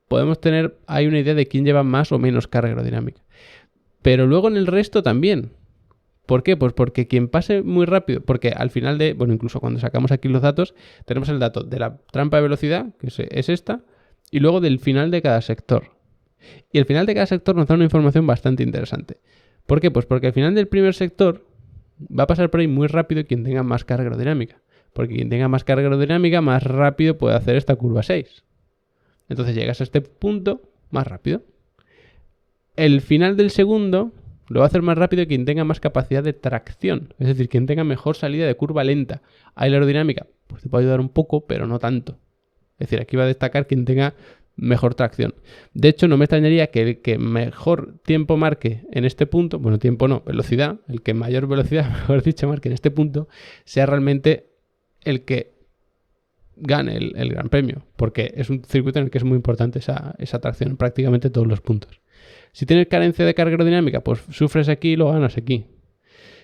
podemos tener ahí una idea de quién lleva más o menos carga aerodinámica. Pero luego en el resto también. ¿Por qué? Pues porque quien pase muy rápido, porque al final bueno, incluso cuando sacamos aquí los datos, tenemos el dato de la trampa de velocidad, que es esta, y luego del final de cada sector. Y el final de cada sector nos da una información bastante interesante. ¿Por qué? Pues porque al final del primer sector va a pasar por ahí muy rápido quien tenga más carga aerodinámica. Porque quien tenga más carga aerodinámica más rápido puede hacer esta curva 6. Entonces llegas a este punto más rápido. El final del segundo lo va a hacer más rápido quien tenga más capacidad de tracción. Es decir, quien tenga mejor salida de curva lenta. Ahí la aerodinámica pues te puede ayudar un poco, pero no tanto. Es decir, aquí va a destacar quien tenga mejor tracción. De hecho, no me extrañaría que el que mejor tiempo marque en este punto, bueno, tiempo no, velocidad, el que mayor velocidad, mejor dicho, marque en este punto, sea realmente el que gane el Gran Premio, porque es un circuito en el que es muy importante esa tracción en prácticamente todos los puntos. Si tienes carencia de carga aerodinámica, pues sufres aquí y lo ganas aquí.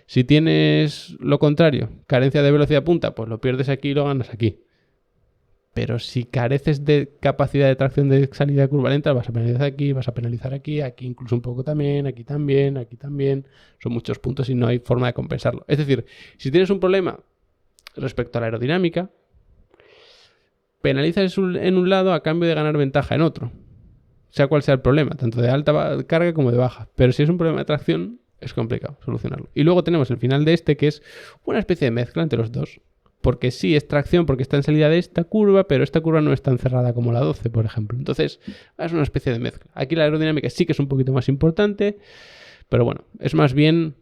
Si tienes lo contrario, carencia de velocidad punta, pues lo pierdes aquí y lo ganas aquí. Pero si careces de capacidad de tracción de salida de curva lenta, vas a penalizar aquí, vas a penalizar aquí incluso un poco también, aquí también, aquí también. Son muchos puntos y no hay forma de compensarlo. Es decir, si tienes un problema respecto a la aerodinámica, penalizas en un lado a cambio de ganar ventaja en otro. Sea cual sea el problema, tanto de alta carga como de baja. Pero si es un problema de tracción, es complicado solucionarlo. Y luego tenemos el final de este, que es una especie de mezcla entre los dos. Porque sí, es tracción porque está en salida de esta curva, pero esta curva no es tan cerrada como la 12, por ejemplo. Entonces, es una especie de mezcla. Aquí la aerodinámica sí que es un poquito más importante, pero bueno, es más bien,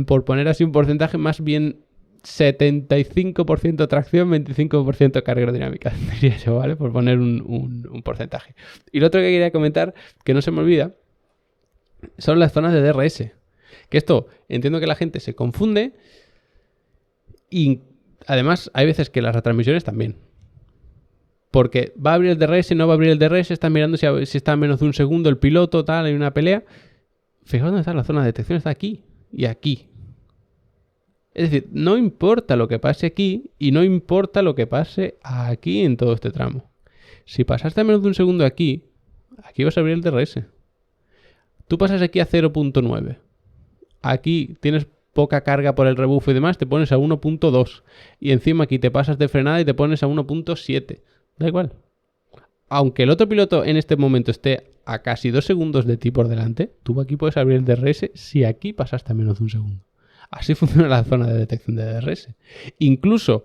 por poner así un porcentaje, más bien 75% tracción, 25% carga aerodinámica, diría yo, ¿vale? Por poner un porcentaje. Y lo otro que quería comentar, que no se me olvida, son las zonas de DRS. Que esto, entiendo que la gente se confunde y además, hay veces que las retransmisiones también. Porque va a abrir el DRS, no va a abrir el DRS, está mirando si está a menos de un segundo el piloto, tal, hay una pelea. Fijaos dónde está la zona de detección, está aquí y aquí. Es decir, no importa lo que pase aquí y no importa lo que pase aquí en todo este tramo. Si pasaste a menos de un segundo aquí vas a abrir el DRS. Tú pasas aquí a 0.9. Aquí tienes poca carga por el rebufo y demás, te pones a 1.2 y encima aquí te pasas de frenada y te pones a 1.7. Da igual. Aunque el otro piloto en este momento esté a casi 2 segundos de ti por delante, tú aquí puedes abrir el DRS si aquí pasaste a menos de un segundo. Así funciona la zona de detección de DRS. Incluso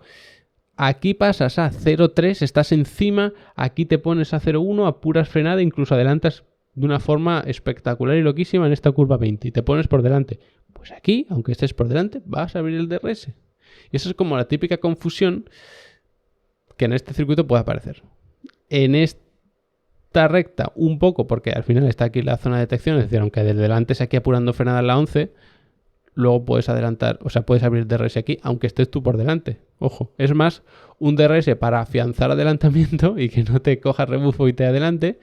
aquí pasas a 0.3, estás encima, aquí te pones a 0.1, apuras frenada, incluso adelantas de una forma espectacular y loquísima en esta curva 20 y te pones por delante. Pues aquí, aunque estés por delante, vas a abrir el DRS. Y eso es como la típica confusión que en este circuito puede aparecer. En esta recta, un poco, porque al final está aquí la zona de detección, es decir, aunque desde delante es aquí apurando frenada en la 11, luego puedes adelantar, o sea, puedes abrir DRS aquí, aunque estés tú por delante. Ojo, es más un DRS para afianzar adelantamiento y que no te coja rebufo y te adelante,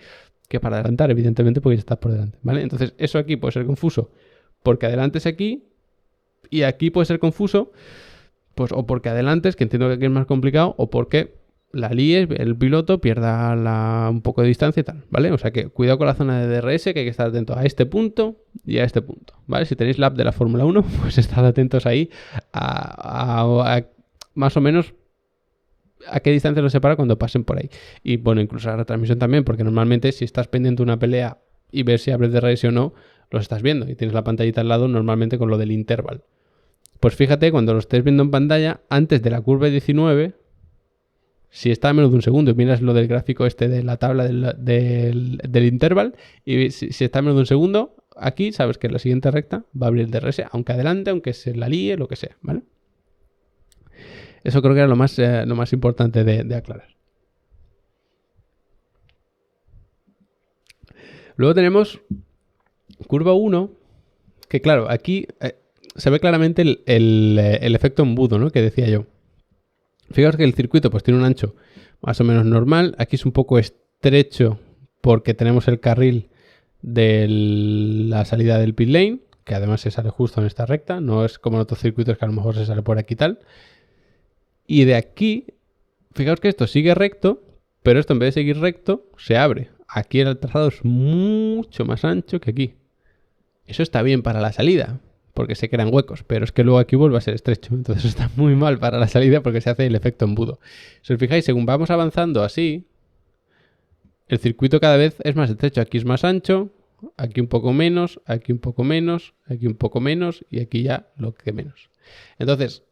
que para adelantar, evidentemente, porque ya estás por delante, ¿vale? Entonces, eso aquí puede ser confuso porque adelantes aquí y aquí puede ser confuso, pues o porque adelantes, que entiendo que aquí es más complicado, o porque la líes, el piloto pierda un poco de distancia y tal, ¿vale? O sea que cuidado con la zona de DRS, que hay que estar atento a este punto y a este punto, ¿vale? Si tenéis la app de la Fórmula 1, pues estad atentos ahí a más o menos a qué distancia los separa cuando pasen por ahí. Y bueno, incluso la retransmisión también, porque normalmente si estás pendiente de una pelea y ves si abres DRS o no, los estás viendo y tienes la pantallita al lado normalmente con lo del interval. Pues fíjate, cuando lo estés viendo en pantalla, antes de la curva 19, si está a menos de un segundo y miras lo del gráfico este de la tabla del interval, y si está a menos de un segundo, aquí sabes que en la siguiente recta va a abrir el DRS, aunque adelante, aunque se la líe, lo que sea, ¿vale? Eso creo que era lo más importante de aclarar. Luego tenemos curva 1, que claro, aquí se ve claramente el efecto embudo, ¿no? Que decía yo. Fijaos que el circuito pues tiene un ancho más o menos normal. Aquí es un poco estrecho porque tenemos el carril de la salida del pit lane, que además se sale justo en esta recta. No es como en otros circuitos que a lo mejor se sale por aquí y tal. Y de aquí, fijaos que esto sigue recto, pero esto en vez de seguir recto, se abre. Aquí el trazado es mucho más ancho que aquí. Eso está bien para la salida, porque se crean huecos, pero es que luego aquí vuelve a ser estrecho. Entonces está muy mal para la salida porque se hace el efecto embudo. Si os fijáis, según vamos avanzando así, el circuito cada vez es más estrecho. Aquí es más ancho, aquí un poco menos, aquí un poco menos, aquí un poco menos y aquí ya lo que menos. Entonces,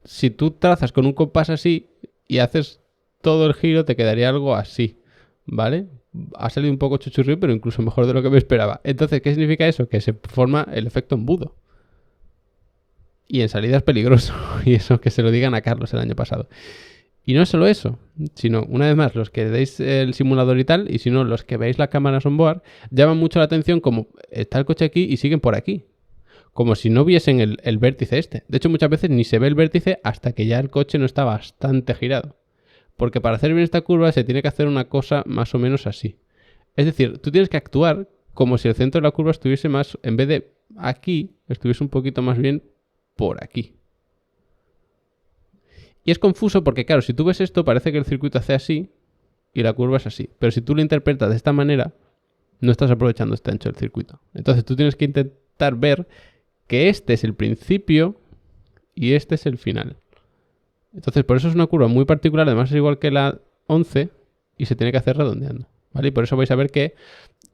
si tú trazas con un compás así y haces todo el giro, te quedaría algo así, ¿vale? Ha salido un poco chuchurrí, pero incluso mejor de lo que me esperaba. Entonces, ¿qué significa eso? Que se forma el efecto embudo. Y en salida es peligroso. Y eso que se lo digan a Carlos el año pasado. Y no es solo eso, sino, una vez más, los que deis el simulador y tal, y si no, los que veis las cámaras on board, llaman mucho la atención como está el coche aquí y siguen por aquí. Como si no viesen el vértice este. De hecho, muchas veces ni se ve el vértice hasta que ya el coche no está bastante girado. Porque para hacer bien esta curva se tiene que hacer una cosa más o menos así. Es decir, tú tienes que actuar como si el centro de la curva estuviese más, en vez de aquí, estuviese un poquito más bien por aquí. Y es confuso porque, claro, si tú ves esto, parece que el circuito hace así y la curva es así. Pero si tú lo interpretas de esta manera, no estás aprovechando este ancho del circuito. Entonces tú tienes que intentar ver que este es el principio y este es el final. Entonces, por eso es una curva muy particular, además es igual que la 11 y se tiene que hacer redondeando, ¿vale? Y por eso vais a ver que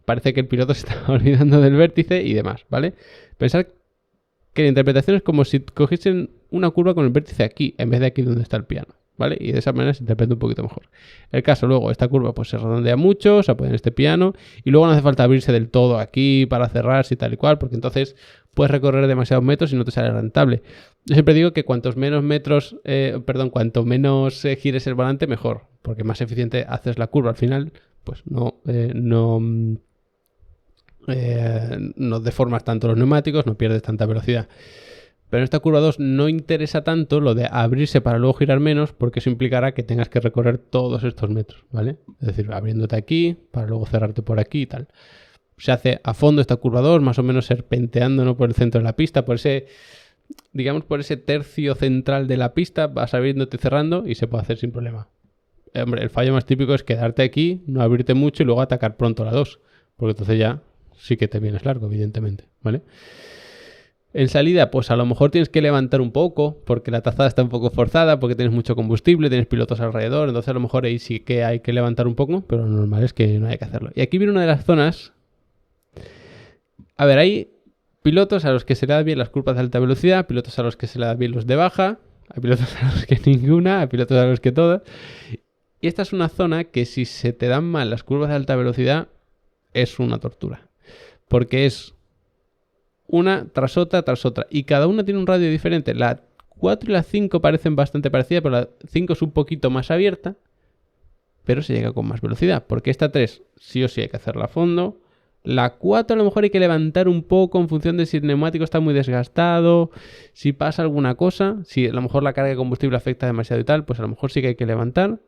parece que el piloto se está olvidando del vértice y demás, ¿vale? Pensad que la interpretación es como si cogiesen una curva con el vértice aquí, en vez de aquí donde está el piano, ¿vale? Y de esa manera se interpreta un poquito mejor. El caso, luego, esta curva pues se redondea mucho, se apoya en este piano, y luego no hace falta abrirse del todo aquí para cerrarse y tal y cual, porque entonces puedes recorrer demasiados metros y no te sale rentable. Yo siempre digo que cuanto menos gires el volante, mejor, porque más eficiente haces la curva al final, pues no deformas tanto los neumáticos, no pierdes tanta velocidad. Pero en esta curva 2 no interesa tanto lo de abrirse para luego girar menos, porque eso implicará que tengas que recorrer todos estos metros, ¿vale? Es decir, abriéndote aquí para luego cerrarte por aquí y tal. Se hace a fondo esta curva 2, más o menos serpenteando, ¿no?, por el centro de la pista, por ese tercio central de la pista, vas abriéndote y cerrando y se puede hacer sin problema. Hombre, el fallo más típico es quedarte aquí, no abrirte mucho y luego atacar pronto la 2, porque entonces ya sí que te vienes largo, evidentemente, ¿vale? En salida, pues a lo mejor tienes que levantar un poco, porque la trazada está un poco forzada, porque tienes mucho combustible, tienes pilotos alrededor, entonces a lo mejor ahí sí que hay que levantar un poco, pero lo normal es que no hay que hacerlo. Y aquí viene una de las zonas. A ver, hay pilotos a los que se le da bien las curvas de alta velocidad, pilotos a los que se le da bien los de baja, hay pilotos a los que ninguna, hay pilotos a los que todas. Y esta es una zona que si se te dan mal las curvas de alta velocidad, es una tortura. Porque es una tras otra, y cada una tiene un radio diferente. La 4 y la 5 parecen bastante parecidas, pero la 5 es un poquito más abierta, pero se llega con más velocidad, porque esta 3 sí o sí hay que hacerla a fondo. La 4 a lo mejor hay que levantar un poco en función de si el neumático está muy desgastado, si pasa alguna cosa, si a lo mejor la carga de combustible afecta demasiado y tal, pues a lo mejor sí que hay que levantar.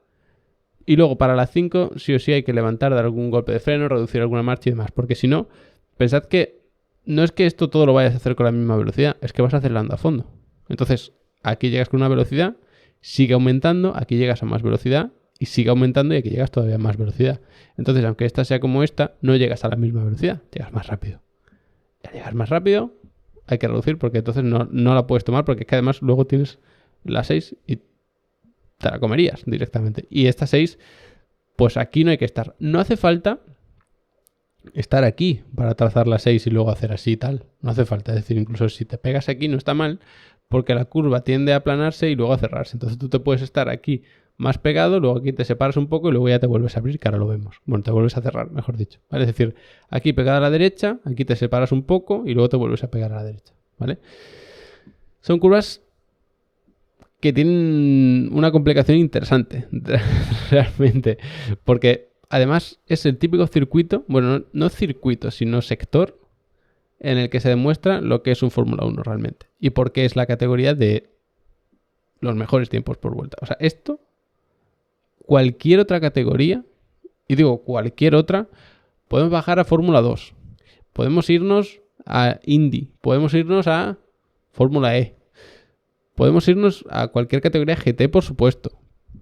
Y luego para la 5 sí o sí hay que levantar, dar algún golpe de freno, reducir alguna marcha y demás, porque si no, pensad que no es que esto todo lo vayas a hacer con la misma velocidad, es que vas acelerando a fondo. Entonces, aquí llegas con una velocidad sigue aumentando, aquí llegas a más velocidad y sigue aumentando y aquí llegas todavía a más velocidad. Entonces, aunque esta sea como esta, no llegas a la misma velocidad, llegas más rápido. Y al llegar más rápido, hay que reducir porque entonces no la puedes tomar, porque es que además luego tienes la 6 y te la comerías directamente. Y esta 6, pues aquí no hay que estar. No hace falta estar aquí para trazar la 6 y luego hacer así y tal. No hace falta. Es decir, incluso si te pegas aquí no está mal, porque la curva tiende a aplanarse y luego a cerrarse. Entonces tú te puedes estar aquí más pegado, luego aquí te separas un poco y luego ya te vuelves a abrir, que ahora lo vemos. Bueno, te vuelves a cerrar, mejor dicho. ¿Vale? Es decir, aquí pegada a la derecha, aquí te separas un poco y luego te vuelves a pegar a la derecha. ¿Vale? Son curvas que tienen una complicación interesante, realmente, porque además es el típico circuito, bueno, no circuito, sino sector en el que se demuestra lo que es un Fórmula 1 realmente y por qué es la categoría de los mejores tiempos por vuelta. O sea, esto, cualquier otra categoría, y digo cualquier otra, podemos bajar a Fórmula 2, podemos irnos a Indy, podemos irnos a Fórmula E, podemos irnos a cualquier categoría GT, por supuesto,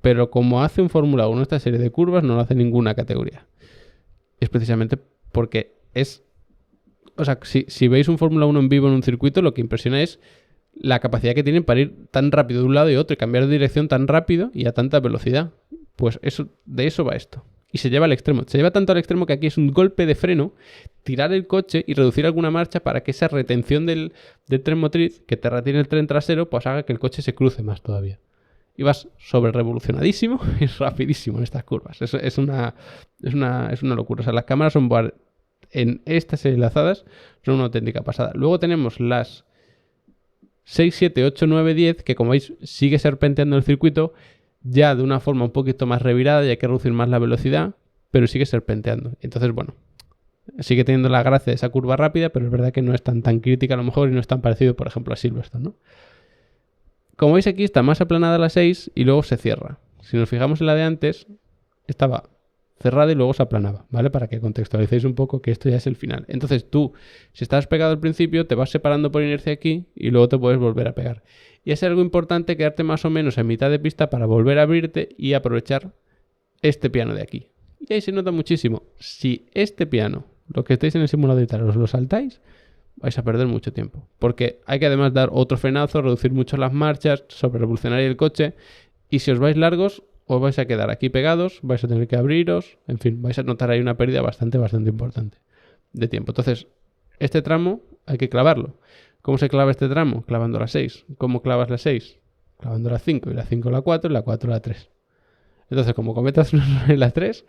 pero como hace un Fórmula 1 esta serie de curvas, no lo hace ninguna categoría. Es precisamente porque es... O sea, si veis un Fórmula 1 en vivo en un circuito, lo que impresiona es la capacidad que tienen para ir tan rápido de un lado y otro y cambiar de dirección tan rápido y a tanta velocidad. Pues de eso va esto. Y se lleva al extremo. Se lleva tanto al extremo que aquí es un golpe de freno, tirar el coche y reducir alguna marcha para que esa retención del tren motriz, que te retiene el tren trasero, pues haga que el coche se cruce más todavía. Y vas sobre revolucionadísimo y rapidísimo en estas curvas. Es una locura. O sea, las cámaras son en estas enlazadas son una auténtica pasada. Luego tenemos las 6, 7, 8, 9, 10, que como veis sigue serpenteando el circuito ya de una forma un poquito más revirada y hay que reducir más la velocidad, pero sigue serpenteando. Entonces, bueno, sigue teniendo la gracia de esa curva rápida, pero es verdad que no es tan crítica a lo mejor y no es tan parecido, por ejemplo, a Silverstone, ¿no? Como veis aquí está más aplanada la 6 y luego se cierra. Si nos fijamos en la de antes, estaba cerrada y luego se aplanaba, ¿vale? Para que contextualicéis un poco que esto ya es el final. Entonces tú, si estás pegado al principio, te vas separando por inercia aquí y luego te puedes volver a pegar. Y es algo importante quedarte más o menos en mitad de pista para volver a abrirte y aprovechar este piano de aquí. Y ahí se nota muchísimo. Si este piano, lo que estáis en el simulador y tal, os lo saltáis, vais a perder mucho tiempo. Porque hay que además dar otro frenazo, reducir mucho las marchas, sobre revolucionar el coche. Y si os vais largos, os vais a quedar aquí pegados, vais a tener que abriros, en fin, vais a notar ahí una pérdida bastante importante de tiempo. Entonces, este tramo hay que clavarlo. ¿Cómo se clava este tramo? Clavando la 6. ¿Cómo clavas la 6? Clavando la 5, y la 5 la 4, y la 4 la 3. Entonces, como cometas en la 3,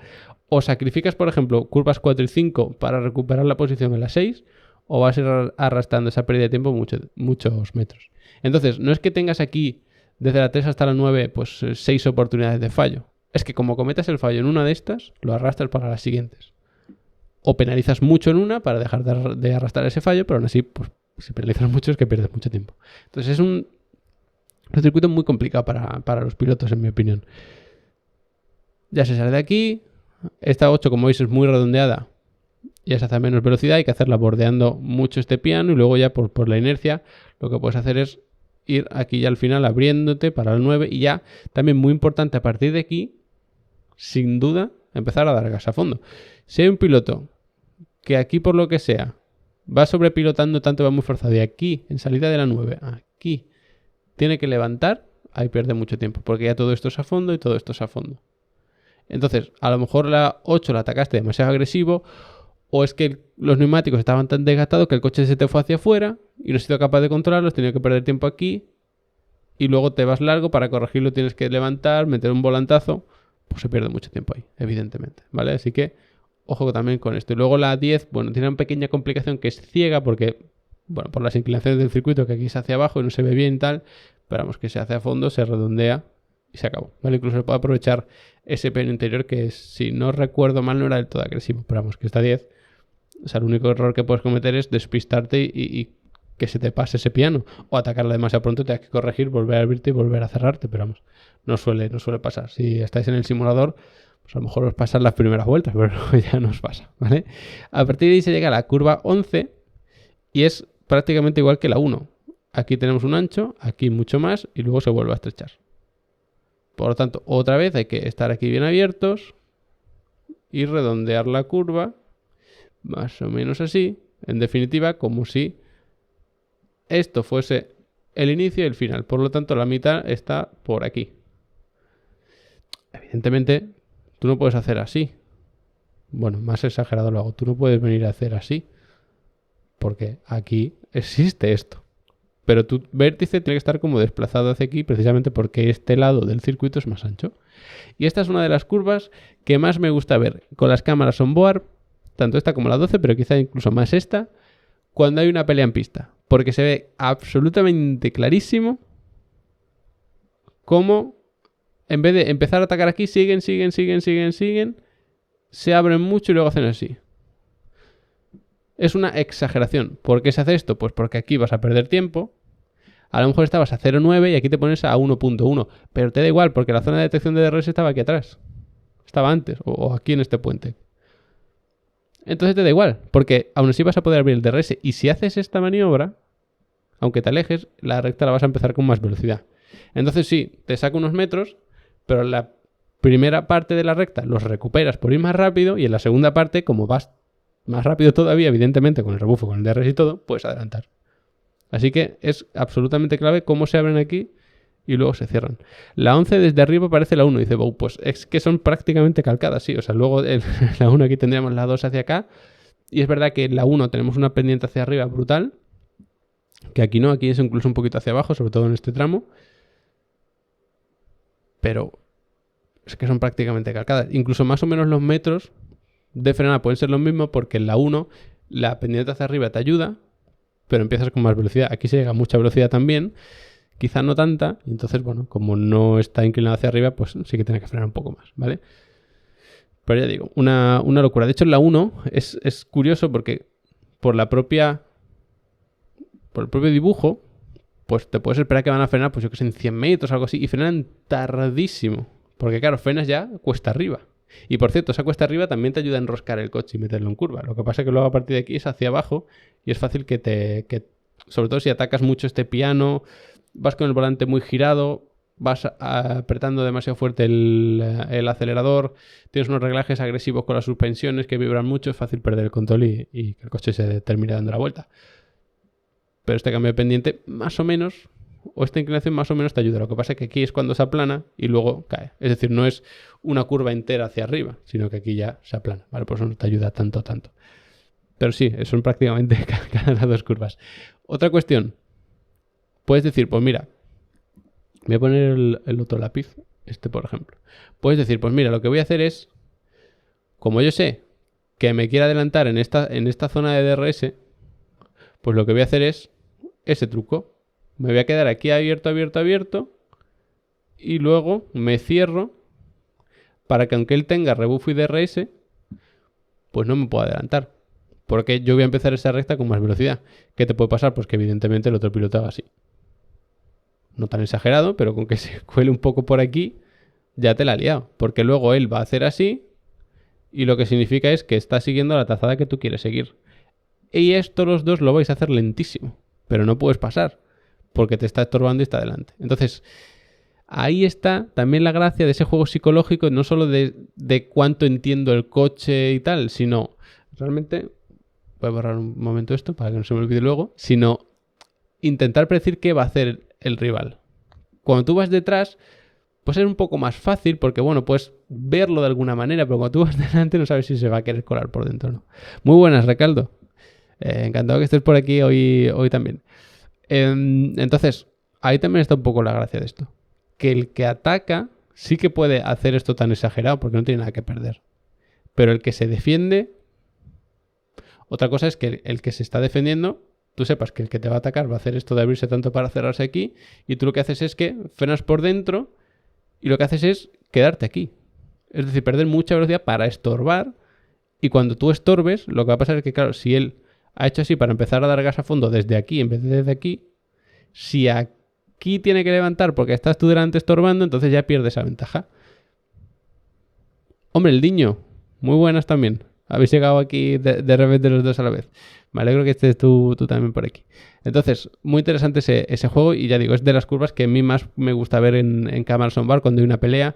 o sacrificas, por ejemplo, curvas 4 y 5 para recuperar la posición en la 6, o vas a ir arrastrando esa pérdida de tiempo muchos metros. Entonces, no es que tengas aquí desde la 3 hasta la 9, pues 6 oportunidades de fallo. Es que como cometas el fallo en una de estas, lo arrastras para las siguientes. O penalizas mucho en una para dejar de arrastrar ese fallo, pero aún así, pues si penalizas mucho es que pierdes mucho tiempo. Entonces es un circuito muy complicado para los pilotos, en mi opinión. Ya se sale de aquí. Esta 8, como veis, es muy redondeada. Ya se hace a menos velocidad, hay que hacerla bordeando mucho este piano y luego ya por la inercia lo que puedes hacer es ir aquí ya al final abriéndote para el 9 y ya también muy importante a partir de aquí, sin duda, empezar a dar gas a fondo. Si hay un piloto que aquí por lo que sea va sobrepilotando tanto, va muy forzado y aquí en salida de la 9, aquí tiene que levantar, ahí pierde mucho tiempo porque ya todo esto es a fondo y todo esto es a fondo. Entonces, a lo mejor la 8 la atacaste demasiado agresivo o es que los neumáticos estaban tan desgastados que el coche se te fue hacia afuera y no has sido capaz de controlarlos, has tenido que perder tiempo aquí y luego te vas largo, para corregirlo tienes que levantar, meter un volantazo, pues se pierde mucho tiempo ahí, evidentemente, ¿vale? Así que ojo también con esto. Y luego la 10, bueno, tiene una pequeña complicación que es ciega porque, bueno, por las inclinaciones del circuito que aquí se hace abajo y no se ve bien y tal, pero vamos, que se hace a fondo, se redondea y se acabó, ¿vale? Incluso se puede aprovechar ese piano interior que, si no recuerdo mal, no era del todo agresivo, pero vamos, que esta 10, o sea, el único error que puedes cometer es despistarte y que se te pase ese piano, o atacarla demasiado pronto, te has que corregir, volver a abrirte y volver a cerrarte, pero vamos, no suele pasar. Si estáis en el simulador, pues a lo mejor os pasan las primeras vueltas, pero ya no os pasa, ¿vale? A partir de ahí se llega a la curva 11 y es prácticamente igual que la 1. Aquí tenemos un ancho, aquí mucho más y luego se vuelve a estrechar. Por lo tanto, otra vez hay que estar aquí bien abiertos y redondear la curva, más o menos así, en definitiva, como si esto fuese el inicio y el final. Por lo tanto, la mitad está por aquí. Evidentemente, tú no puedes hacer así. Bueno, más exagerado lo hago. Tú no puedes venir a hacer así, porque aquí existe esto. Pero tu vértice tiene que estar como desplazado hacia aquí, precisamente porque este lado del circuito es más ancho. Y esta es una de las curvas que más me gusta ver con las cámaras on-board, tanto esta como la 12, pero quizá incluso más esta, cuando hay una pelea en pista. Porque se ve absolutamente clarísimo cómo, en vez de empezar a atacar aquí, siguen, se abren mucho y luego hacen así. Es una exageración. ¿Por qué se hace esto? Pues porque aquí vas a perder tiempo. A lo mejor estabas a 0.9 y aquí te pones a 1.1. Pero te da igual porque la zona de detección de DRS estaba aquí atrás. Estaba antes o aquí en este puente. Entonces te da igual porque aún así vas a poder abrir el DRS. Y si haces esta maniobra, aunque te alejes, la recta la vas a empezar con más velocidad. Entonces sí, te saca unos metros, pero la primera parte de la recta los recuperas por ir más rápido y en la segunda parte, como vas más rápido todavía, evidentemente, con el rebufo, con el DRS y todo, puedes adelantar. Así que es absolutamente clave cómo se abren aquí y luego se cierran. La 11 desde arriba parece la 1. Dice, pues es que son prácticamente calcadas, sí. O sea, luego en la 1 aquí tendríamos la 2 hacia acá. Y es verdad que en la 1 tenemos una pendiente hacia arriba brutal. Que aquí no, aquí es incluso un poquito hacia abajo, sobre todo en este tramo. Pero es que son prácticamente calcadas. Incluso más o menos los metros de frenada pueden ser los mismos porque en la 1 la pendiente hacia arriba te ayuda, pero empiezas con más velocidad. Aquí se llega a mucha velocidad también, quizá no tanta, y entonces, bueno, como no está inclinado hacia arriba, pues sí que tienes que frenar un poco más, ¿vale? Pero ya digo, una locura. De hecho, en la 1 es curioso porque por el propio dibujo, pues te puedes esperar que van a frenar, pues yo que sé, en 100 metros o algo así, y frenan tardísimo. Porque claro, frenas ya cuesta arriba. Y por cierto, esa cuesta arriba también te ayuda a enroscar el coche y meterlo en curva. Lo que pasa es que luego a partir de aquí es hacia abajo y es fácil que sobre todo si atacas mucho este piano, vas con el volante muy girado, vas apretando demasiado fuerte el acelerador, tienes unos reglajes agresivos con las suspensiones que vibran mucho, es fácil perder el control y que el coche se termine dando la vuelta. Pero este cambio de pendiente, más o menos, o esta inclinación más o menos te ayuda. Lo que pasa es que aquí es cuando se aplana y luego cae. Es decir, no es una curva entera hacia arriba, sino que aquí ya se aplana, ¿vale? Por eso no te ayuda tanto. Pero sí, son prácticamente cada las dos curvas. Otra cuestión. Puedes decir, pues mira, voy a poner el otro lápiz, este por ejemplo. Puedes decir, pues mira, lo que voy a hacer es, como yo sé que me quiere adelantar en esta zona de DRS, pues lo que voy a hacer es ese truco. Me voy a quedar aquí abierto y luego me cierro para que aunque él tenga rebufo y DRS, pues no me pueda adelantar. Porque yo voy a empezar esa recta con más velocidad. ¿Qué te puede pasar? Pues que evidentemente el otro piloto haga así. No tan exagerado, pero con que se cuele un poco por aquí, ya te la ha liado. Porque luego él va a hacer así y lo que significa es que está siguiendo la trazada que tú quieres seguir. Y esto los dos lo vais a hacer lentísimo. Pero no puedes pasar porque te está estorbando y está adelante. Entonces, ahí está también la gracia de ese juego psicológico, no solo de cuánto entiendo el coche y tal, sino realmente, voy a borrar un momento esto para que no se me olvide luego, sino intentar predecir qué va a hacer el rival. Cuando tú vas detrás, pues es un poco más fácil porque, bueno, puedes verlo de alguna manera, pero cuando tú vas delante no sabes si se va a querer colar por dentro o no. Muy buenas, Recaldo. Encantado que estés por aquí hoy también. Entonces, ahí también está un poco la gracia de esto. Que el que ataca sí que puede hacer esto tan exagerado porque no tiene nada que perder. Pero el que se defiende... Otra cosa es que el que se está defendiendo, tú sepas que el que te va a atacar va a hacer esto de abrirse tanto para cerrarse aquí y tú lo que haces es que frenas por dentro y lo que haces es quedarte aquí. Es decir, perder mucha velocidad para estorbar y cuando tú estorbes, lo que va a pasar es que, claro, si él ha hecho así para empezar a dar gas a fondo desde aquí en vez de desde aquí, si aquí tiene que levantar porque estás tú delante estorbando, entonces ya pierde esa ventaja. Hombre, el Diño, muy buenas también. Habéis llegado aquí de repente los dos a la vez. Me alegro que estés tú también por aquí. Entonces, muy interesante ese juego y ya digo, es de las curvas que a mí más me gusta ver en Camel Soundbar cuando hay una pelea.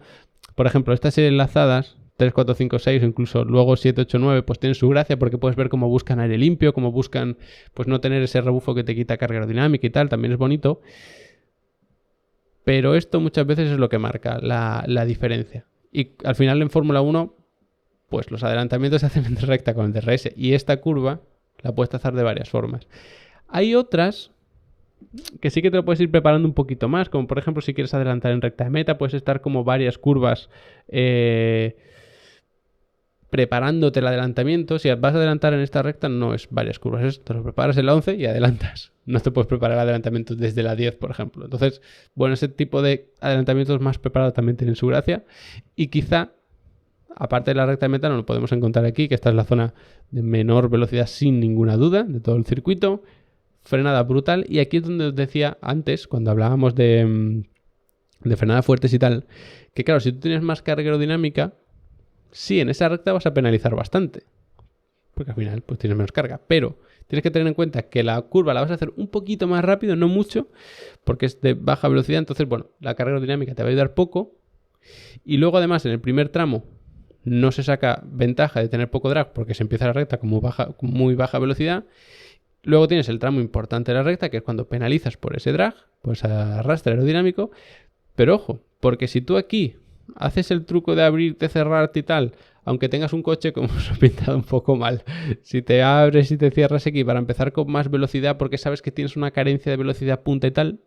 Por ejemplo, estas enlazadas, 3, 4, 5, 6 o incluso luego 7, 8, 9, pues tienen su gracia porque puedes ver cómo buscan aire limpio, cómo buscan pues no tener ese rebufo que te quita carga aerodinámica y tal, también es bonito. Pero esto muchas veces es lo que marca la diferencia. Y al final en Fórmula 1, pues los adelantamientos se hacen en recta con el DRS y esta curva la puedes trazar de varias formas. Hay otras que sí que te lo puedes ir preparando un poquito más, como por ejemplo si quieres adelantar en recta de meta, puedes estar como varias curvas preparándote el adelantamiento. Si vas a adelantar en esta recta no es varias curvas, te lo preparas en la 11 y adelantas. No te puedes preparar el adelantamiento desde la 10, por ejemplo. Entonces, bueno, ese tipo de adelantamientos más preparados también tienen su gracia y quizá, aparte de la recta de meta, no lo podemos encontrar aquí, que esta es la zona de menor velocidad sin ninguna duda de todo el circuito. Frenada brutal y aquí es donde os decía antes, cuando hablábamos de frenada fuertes y tal, que claro, si tú tienes más carga aerodinámica, sí, en esa recta vas a penalizar bastante, porque al final pues tienes menos carga, pero tienes que tener en cuenta que la curva la vas a hacer un poquito más rápido, no mucho, porque es de baja velocidad, entonces bueno, la carga aerodinámica te va a ayudar poco y luego además en el primer tramo no se saca ventaja de tener poco drag porque se empieza la recta con muy baja velocidad. Luego tienes el tramo importante de la recta, que es cuando penalizas por ese drag, pues arrastre aerodinámico. Pero ojo, porque si tú aquí haces el truco de abrirte, cerrarte y tal, aunque tengas un coche como os he pintado un poco mal, si te abres y te cierras aquí para empezar con más velocidad porque sabes que tienes una carencia de velocidad punta y tal,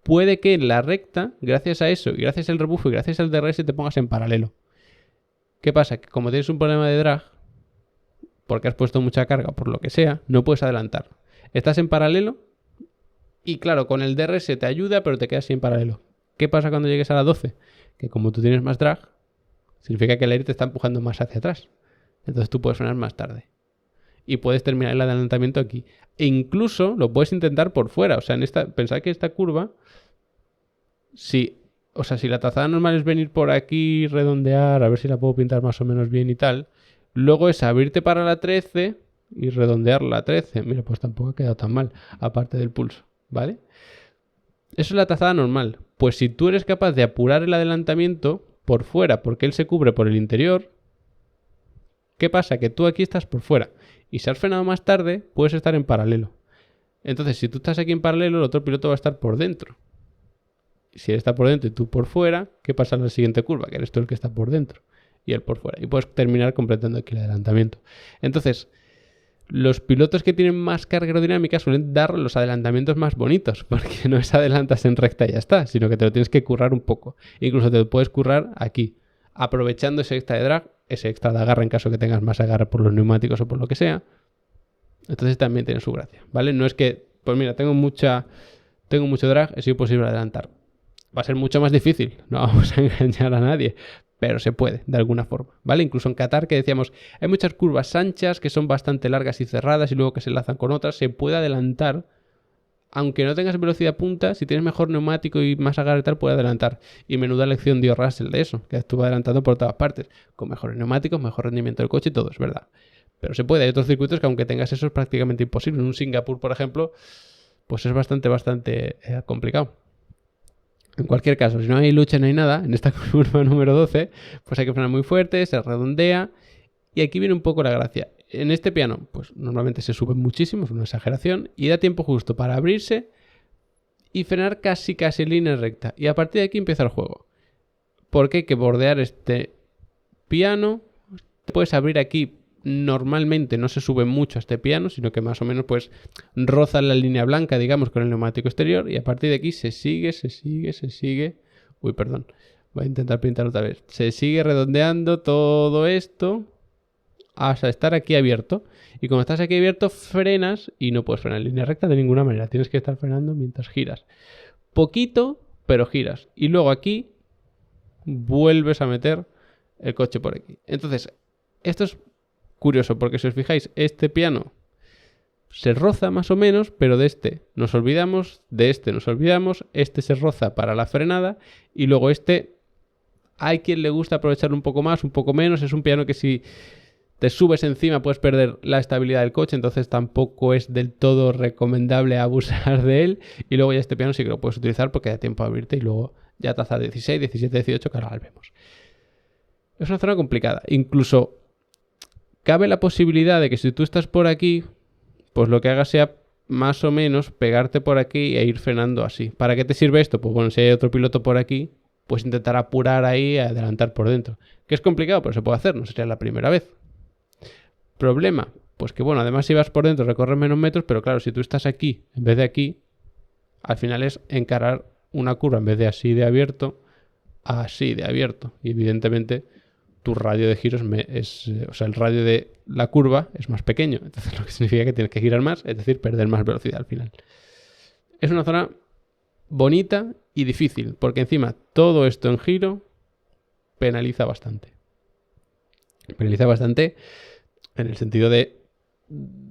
puede que en la recta, gracias a eso, y gracias al rebufo y gracias al DRS te pongas en paralelo. ¿Qué pasa? Que como tienes un problema de drag, porque has puesto mucha carga, por lo que sea, no puedes adelantar. Estás en paralelo y claro, con el DRS te ayuda, pero te quedas sin paralelo. ¿Qué pasa cuando llegues a la 12? Que como tú tienes más drag, significa que el aire te está empujando más hacia atrás. Entonces tú puedes frenar más tarde. Y puedes terminar el adelantamiento aquí. E incluso lo puedes intentar por fuera. O sea, pensad que esta curva, si la trazada normal es venir por aquí, redondear, a ver si la puedo pintar más o menos bien y tal. Luego es abrirte para la 13 y redondear la 13. Mira, pues tampoco ha quedado tan mal, aparte del pulso, ¿vale? Eso es la trazada normal. Pues si tú eres capaz de apurar el adelantamiento por fuera, porque él se cubre por el interior, ¿qué pasa? Que tú aquí estás por fuera. Y si has frenado más tarde, puedes estar en paralelo. Entonces, si tú estás aquí en paralelo, el otro piloto va a estar por dentro. Si él está por dentro y tú por fuera, ¿qué pasa en la siguiente curva? Que eres tú el que está por dentro y él por fuera. Y puedes terminar completando aquí el adelantamiento. Entonces, los pilotos que tienen más carga aerodinámica suelen dar los adelantamientos más bonitos, porque no es adelantas en recta y ya está, sino que te lo tienes que currar un poco. Incluso te lo puedes currar aquí, aprovechando ese extra de drag, ese extra de agarre en caso que tengas más agarre por los neumáticos o por lo que sea. Entonces también tiene su gracia, ¿vale? No es que, pues mira, tengo mucho drag, es imposible adelantar. Va a ser mucho más difícil, no vamos a engañar a nadie, pero se puede, de alguna forma, ¿vale? Incluso en Qatar, que decíamos, hay muchas curvas anchas que son bastante largas y cerradas y luego que se enlazan con otras, se puede adelantar, aunque no tengas velocidad punta, si tienes mejor neumático y más agarre y tal, puede adelantar. Y menuda lección dio Russell de eso, que estuvo adelantando por todas partes, con mejores neumáticos, mejor rendimiento del coche y todo, es verdad. Pero se puede, hay otros circuitos que aunque tengas eso es prácticamente imposible. En un Singapur, por ejemplo, pues es bastante complicado. En cualquier caso, si no hay lucha, no hay nada, en esta curva número 12, pues hay que frenar muy fuerte, se redondea y aquí viene un poco la gracia. En este piano, pues normalmente se sube muchísimo, es una exageración, y da tiempo justo para abrirse y frenar casi en línea recta. Y a partir de aquí empieza el juego. Porque hay que bordear este piano, puedes abrir aquí. Normalmente no se sube mucho a este piano, sino que más o menos pues roza la línea blanca, digamos, con el neumático exterior y a partir de aquí se sigue. Uy, perdón, voy a intentar pintar otra vez. Se sigue redondeando todo esto hasta estar aquí abierto y cuando estás aquí abierto frenas y no puedes frenar en línea recta de ninguna manera. Tienes que estar frenando mientras giras. Poquito, pero giras. Y luego aquí vuelves a meter el coche por aquí. Entonces, esto es curioso, porque si os fijáis, este piano se roza más o menos, pero de este nos olvidamos, este se roza para la frenada y luego este hay quien le gusta aprovecharlo un poco más, un poco menos, es un piano que si te subes encima puedes perder la estabilidad del coche, entonces tampoco es del todo recomendable abusar de él. Y luego ya este piano sí que lo puedes utilizar porque da tiempo a abrirte y luego ya taza 16, 17, 18 que ahora vemos. Es una zona complicada. Incluso cabe la posibilidad de que si tú estás por aquí, pues lo que hagas sea más o menos pegarte por aquí e ir frenando así. ¿Para qué te sirve esto? Pues bueno, si hay otro piloto por aquí, pues intentar apurar ahí y adelantar por dentro. Que es complicado, pero se puede hacer, no sería la primera vez. Problema, pues que bueno, además si vas por dentro recorres menos metros, pero claro, si tú estás aquí en vez de aquí, al final es encarar una curva en vez de así de abierto, así de abierto. Y evidentemente tu radio de giros el radio de la curva es más pequeño, entonces lo que significa que tienes que girar más, es decir, perder más velocidad al final. Es una zona bonita y difícil, porque encima todo esto en giro penaliza bastante. Penaliza bastante en el sentido de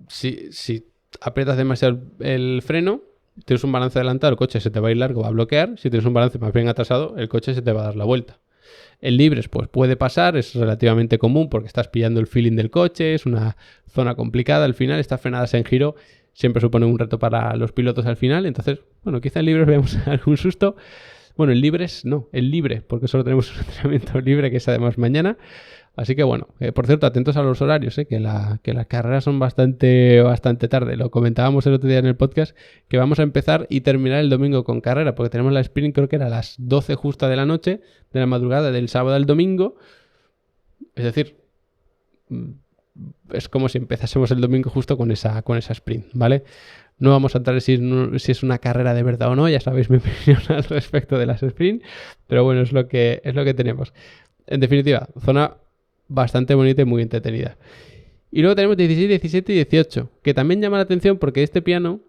si aprietas demasiado el freno, tienes un balance adelantado, el coche se te va a ir largo, va a bloquear. Si tienes un balance más bien atrasado, el coche se te va a dar la vuelta. En libres, pues puede pasar, es relativamente común porque estás pillando el feeling del coche, es una zona complicada. Al final, estas frenadas en giro siempre suponen un reto para los pilotos al final. Entonces, bueno, quizá en libres veamos algún susto. Bueno, en libres no, en libre, porque solo tenemos un entrenamiento libre que es además mañana. Así que bueno, por cierto, atentos a los horarios, que las carreras son bastante tarde. Lo comentábamos el otro día en el podcast, que vamos a empezar y terminar el domingo con carrera, porque tenemos la sprint, creo que era a las 12 justa de la noche, de la madrugada del sábado al domingo. Es decir, es como si empezásemos el domingo justo con esa sprint, ¿vale? No vamos a entrar en si es una carrera de verdad o no, ya sabéis mi opinión al respecto de las sprint, pero bueno, es lo que tenemos. En definitiva, zona bastante bonita y muy entretenida. Y luego tenemos 16, 17 y 18, que también llama la atención porque este piano,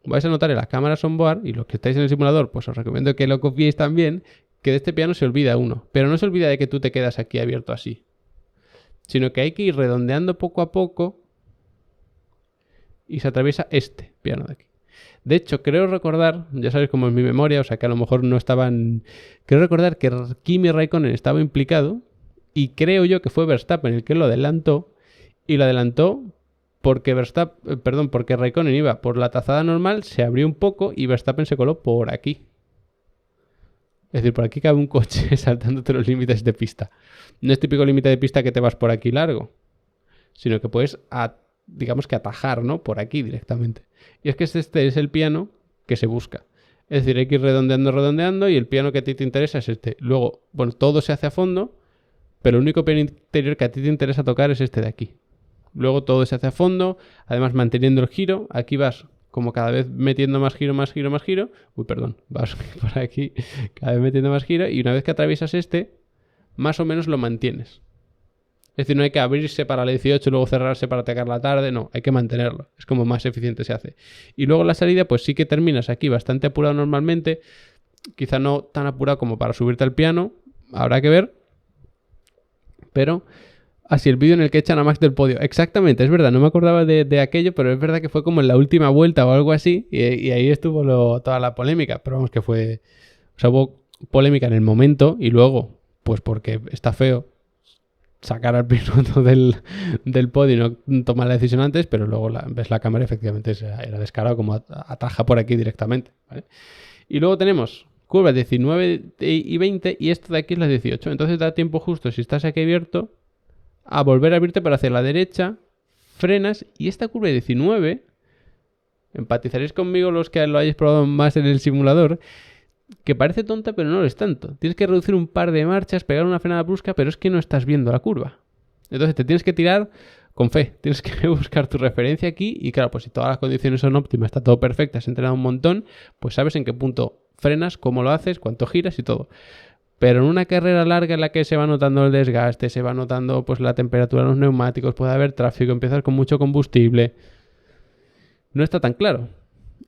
vais a notar en las cámaras onboard, y los que estáis en el simulador, pues os recomiendo que lo copiéis también, que de este piano se olvida uno. Pero no se olvida de que tú te quedas aquí abierto así, sino que hay que ir redondeando poco a poco y se atraviesa este piano de aquí. De hecho, creo recordar, ya sabéis cómo es mi memoria, o sea que a lo mejor no estaban... Creo recordar que Kimi Raikkonen estaba implicado, y creo yo que fue Verstappen el que lo adelantó, y lo adelantó porque porque Raikkonen iba por la trazada normal, se abrió un poco y Verstappen se coló por aquí. Es decir, por aquí cabe un coche saltándote los límites de pista. No es típico límite de pista que te vas por aquí largo, sino que puedes, digamos que atajar, ¿no? Por aquí directamente. Y es que este es el piano que se busca. Es decir, hay que ir redondeando y el piano que a ti te interesa es este. Luego, bueno, todo se hace a fondo, pero el único piano interior que a ti te interesa tocar es este de aquí. Luego todo se hace a fondo, además manteniendo el giro. Aquí vas como cada vez metiendo más giro. Vas por aquí cada vez metiendo más giro y una vez que atraviesas este, más o menos lo mantienes. Es decir, no hay que abrirse para la 18 y luego cerrarse para atacar la tarde, no, hay que mantenerlo. Es como más eficiente se hace. Y luego la salida, pues sí que terminas aquí bastante apurado normalmente, quizá no tan apurado como para subirte al piano, habrá que ver. Pero así el vídeo en el que echan a Max del podio. Exactamente, es verdad, no me acordaba de aquello, pero es verdad que fue como en la última vuelta o algo así, y ahí estuvo toda la polémica. Pero vamos, que fue... O sea, hubo polémica en el momento y luego, pues porque está feo sacar al piloto del podio y no tomar la decisión antes, pero luego ves la cámara, efectivamente era descarado, como ataja por aquí directamente, ¿vale? Y luego tenemos curvas 19 y 20 y esto de aquí es la 18. Entonces da tiempo justo, si estás aquí abierto, a volver a abrirte para hacia la derecha, frenas y esta curva 19, empatizaréis conmigo los que lo hayáis probado más en el simulador, que parece tonta pero no lo es tanto. Tienes que reducir un par de marchas, pegar una frenada brusca, pero es que no estás viendo la curva. Entonces te tienes que tirar con fe, tienes que buscar tu referencia aquí y claro, pues si todas las condiciones son óptimas, está todo perfecto, has entrenado un montón, pues sabes en qué punto frenas, cómo lo haces, cuánto giras y todo. Pero en una carrera larga en la que se va notando el desgaste, se va notando pues la temperatura de los neumáticos, puede haber tráfico, empiezas con mucho combustible, no está tan claro.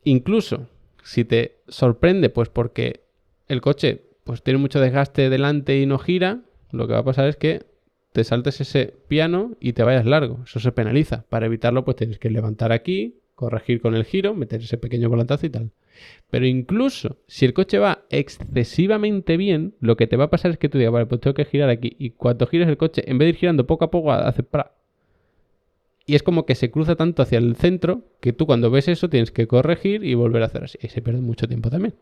Incluso si te sorprende, pues porque el coche pues tiene mucho desgaste delante y no gira, lo que va a pasar es que te saltes ese piano y te vayas largo. Eso se penaliza. Para evitarlo, pues tienes que levantar aquí, corregir con el giro, meter ese pequeño volantazo y tal. Pero incluso si el coche va excesivamente bien, lo que te va a pasar es que tú digas, vale, pues tengo que girar aquí. Y cuando gires el coche, en vez de ir girando poco a poco, hace para. Y es como que se cruza tanto hacia el centro que tú cuando ves eso tienes que corregir y volver a hacer así. Y se pierde mucho tiempo también.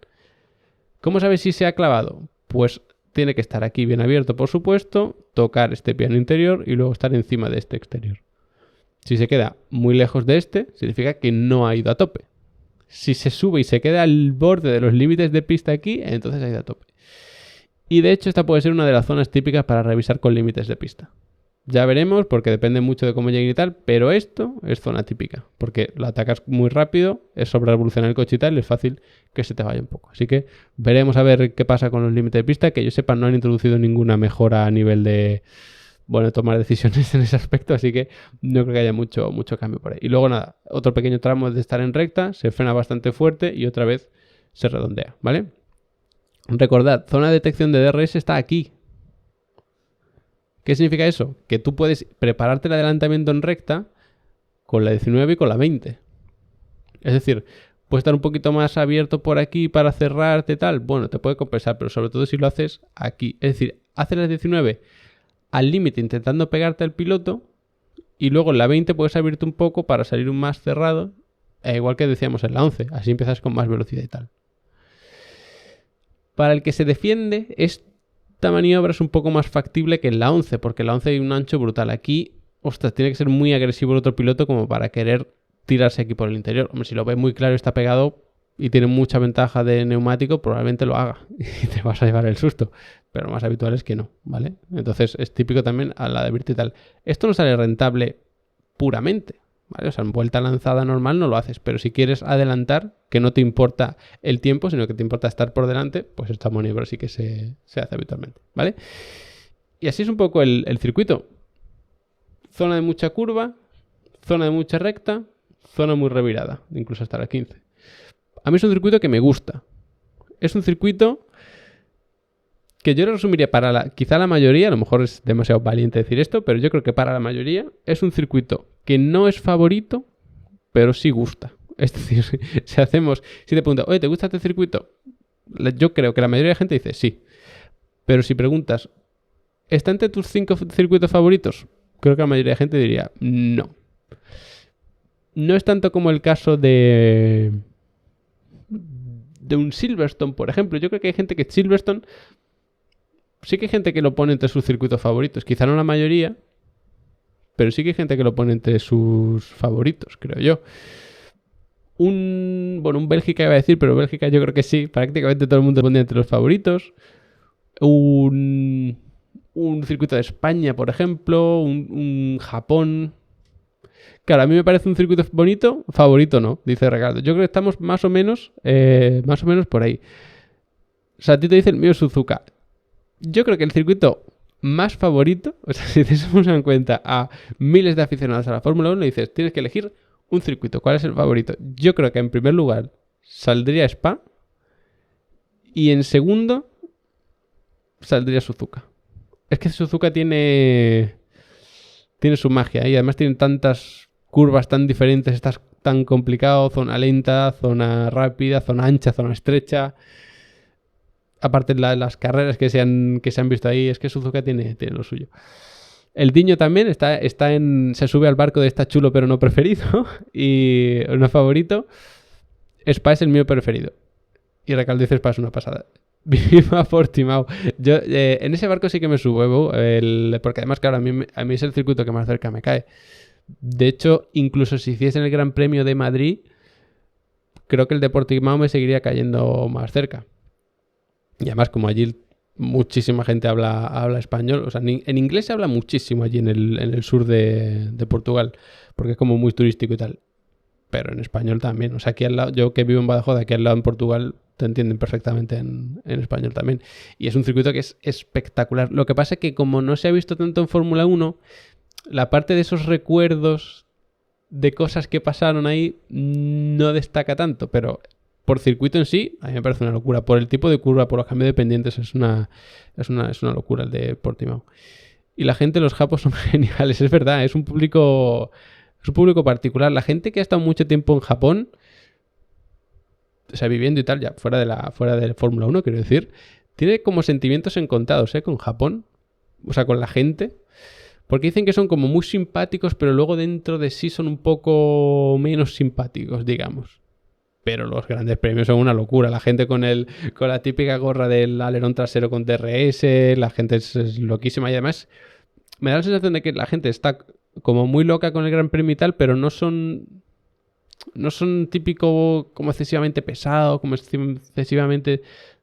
¿Cómo sabes si se ha clavado? Pues tiene que estar aquí bien abierto, por supuesto, tocar este piano interior y luego estar encima de este exterior. Si se queda muy lejos de este, significa que no ha ido a tope. Si se sube y se queda al borde de los límites de pista aquí, entonces ha ido a tope. Y de hecho esta puede ser una de las zonas típicas para revisar con límites de pista. Ya veremos, porque depende mucho de cómo lleguen y tal, pero esto es zona típica, porque lo atacas muy rápido, es sobre revolucionar el coche y tal, y es fácil que se te vaya un poco. Así que veremos a ver qué pasa con los límites de pista, que yo sepa no han introducido ninguna mejora a nivel de, bueno, tomar decisiones en ese aspecto, así que no creo que haya mucho cambio por ahí. Y luego nada, otro pequeño tramo de estar en recta, se frena bastante fuerte y otra vez se redondea, ¿vale? Recordad, zona de detección de DRS está aquí. ¿Qué significa eso? Que tú puedes prepararte el adelantamiento en recta con la 19 y con la 20. Es decir, puede estar un poquito más abierto por aquí para cerrarte y tal. Bueno, te puede compensar, pero sobre todo si lo haces aquí. Es decir, haces la 19 al límite intentando pegarte al piloto y luego en la 20 puedes abrirte un poco para salir un más cerrado, igual que decíamos en la 11. Así empiezas con más velocidad y tal. Para el que se defiende, esta maniobra es un poco más factible que en la 11, porque en la 11 hay un ancho brutal. Aquí, ostras, tiene que ser muy agresivo el otro piloto como para querer tirarse aquí por el interior. Hombre, si lo ves muy claro y está pegado y tiene mucha ventaja de neumático, probablemente lo haga y te vas a llevar el susto. Pero lo más habitual es que no, ¿vale? Entonces es típico también a la de Virtu y tal. Esto no sale rentable puramente, ¿vale? O sea, en vuelta lanzada normal no lo haces, pero si quieres adelantar, que no te importa el tiempo, sino que te importa estar por delante, pues esta maniobra sí que se hace habitualmente, ¿vale? Y así es un poco el circuito. Zona de mucha curva, zona de mucha recta, zona muy revirada, incluso hasta la 15. A mí es un circuito que me gusta. Es un circuito que yo lo resumiría para quizá la mayoría, a lo mejor es demasiado valiente decir esto, pero yo creo que para la mayoría es un circuito que no es favorito, pero sí gusta. Es decir, si te preguntas, oye, ¿te gusta este circuito? Yo creo que la mayoría de gente dice sí. Pero si preguntas, ¿está entre tus 5 circuitos favoritos? Creo que la mayoría de gente diría no. No es tanto como el caso de un Silverstone, por ejemplo. Yo creo que hay gente que Silverstone, sí que hay gente que lo pone entre sus circuitos favoritos. Quizá no la mayoría, pero sí que hay gente que lo pone entre sus favoritos, creo yo. Un Bélgica iba a decir, pero Bélgica yo creo que sí. Prácticamente todo el mundo lo pone entre los favoritos. Un circuito de España, por ejemplo. Un Japón. Claro, a mí me parece un circuito bonito. Favorito no, dice Ricardo. Yo creo que estamos más o menos por ahí. O sea, a ti te dice el mío Suzuka. Yo creo que el circuito más favorito, o sea, si tenemos en cuenta a miles de aficionados a la Fórmula 1, dices, tienes que elegir un circuito. ¿Cuál es el favorito? Yo creo que en primer lugar saldría Spa y en segundo saldría Suzuka. Es que Suzuka tiene su magia y además tiene tantas curvas tan diferentes, estás tan complicado, zona lenta, zona rápida, zona ancha, zona estrecha. Aparte de las carreras que se han visto ahí, es que Suzuka tiene lo suyo. El Diño también se sube al barco de está chulo pero no preferido y no favorito. Spa es el mío preferido. Y Recaldo dice Spa es una pasada. Viva Portimao. Yo en ese barco sí que me subo, porque además, claro, a mí es el circuito que más cerca me cae. De hecho, incluso si hiciesen el Gran Premio de Madrid, creo que el de Portimao me seguiría cayendo más cerca. Y además, como allí muchísima gente habla español, o sea, en inglés se habla muchísimo allí en el sur de Portugal, porque es como muy turístico y tal. Pero en español también. O sea, aquí al lado, yo que vivo en Badajoz, aquí al lado en Portugal, te entienden perfectamente en español también. Y es un circuito que es espectacular. Lo que pasa es que como no se ha visto tanto en Fórmula 1, la parte de esos recuerdos de cosas que pasaron ahí no destaca tanto, pero por circuito en sí, a mí me parece una locura. Por el tipo de curva, por los cambios de pendientes, es una locura el de Portimao. Y la gente, los japos son geniales, es verdad, es un público particular. La gente que ha estado mucho tiempo en Japón, o sea, viviendo y tal, ya fuera de Fórmula 1, quiero decir, tiene como sentimientos encontrados, con Japón, o sea, con la gente, Porque dicen que son como muy simpáticos, pero luego dentro de sí son un poco menos simpáticos, digamos. Pero los grandes premios son una locura. La gente con la típica gorra del alerón trasero con DRS, la gente es loquísima. Y además me da la sensación de que la gente está como muy loca con el Gran Premio y tal, pero no son típico como excesivamente pesado, como excesivamente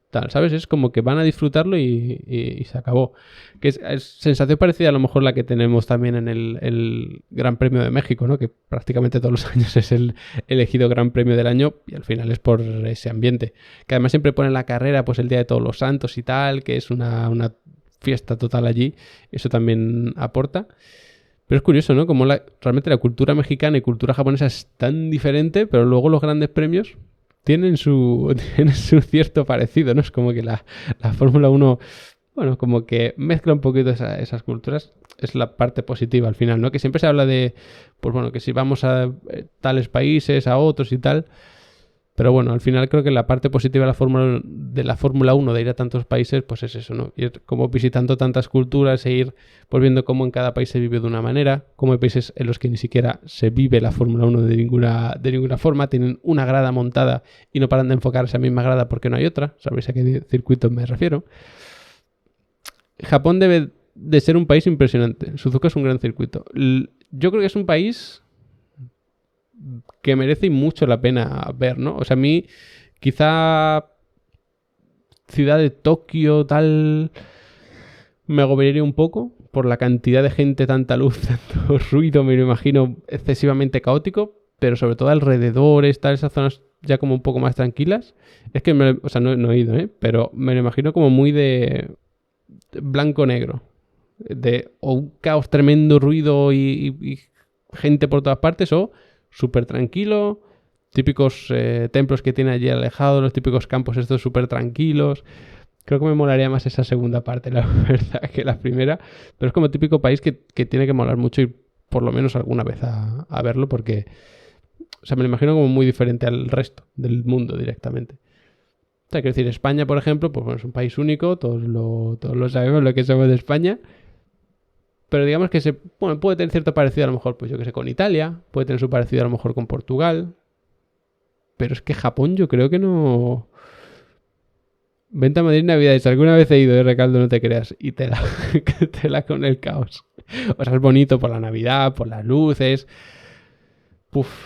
tal, ¿sabes? Es como que van a disfrutarlo y se acabó. Que es sensación parecida a lo mejor la que tenemos también en el Gran Premio de México, ¿no? Que prácticamente todos los años es el elegido Gran Premio del año y al final es por ese ambiente. Que además siempre ponen la carrera pues el Día de Todos los Santos y tal, que es una fiesta total allí. Eso también aporta. Pero es curioso, ¿no? Como realmente la cultura mexicana y cultura japonesa es tan diferente, pero luego los grandes premios tienen su cierto parecido, ¿no? Es como que la Fórmula 1, bueno, como que mezcla un poquito esas culturas. Es la parte positiva al final, ¿no? Que siempre se habla de, pues bueno, que si vamos a tales países, a otros y tal. Pero bueno, al final creo que la parte positiva de la Fórmula 1 de ir a tantos países, pues es eso, ¿no? Ir como visitando tantas culturas e ir pues viendo cómo en cada país se vive de una manera, cómo hay países en los que ni siquiera se vive la Fórmula 1 de ninguna forma, tienen una grada montada y no paran de enfocar esa misma grada porque no hay otra, ¿sabéis a qué circuito me refiero? Japón debe de ser un país impresionante, Suzuka es un gran circuito. Yo creo que es un país que merece mucho la pena ver, ¿no? O sea, a mí quizá ciudad de Tokio tal me agobiaría un poco por la cantidad de gente, tanta luz, tanto ruido, me lo imagino excesivamente caótico, pero sobre todo alrededor, esas zonas ya como un poco más tranquilas. Es que, no he ido, pero me lo imagino como muy de blanco-negro, o un caos tremendo, ruido y gente por todas partes, o súper tranquilo, típicos templos que tiene allí alejados, los típicos campos estos súper tranquilos. Creo que me molaría más esa segunda parte, la verdad, que la primera. Pero es como típico país que tiene que molar mucho ir por lo menos alguna vez a verlo porque, o sea, me lo imagino como muy diferente al resto del mundo directamente. O sea, quiero decir, España, por ejemplo, pues bueno, es un país único, todos lo sabemos lo que somos de España. Pero digamos que puede tener cierto parecido a lo mejor, pues yo que sé, con Italia, puede tener su parecido a lo mejor con Portugal. Pero es que Japón yo creo que no. Vente a Madrid Navidades, alguna vez he ido, Recaldo, no te creas, y tela con el caos. O sea, es bonito por la Navidad, por las luces.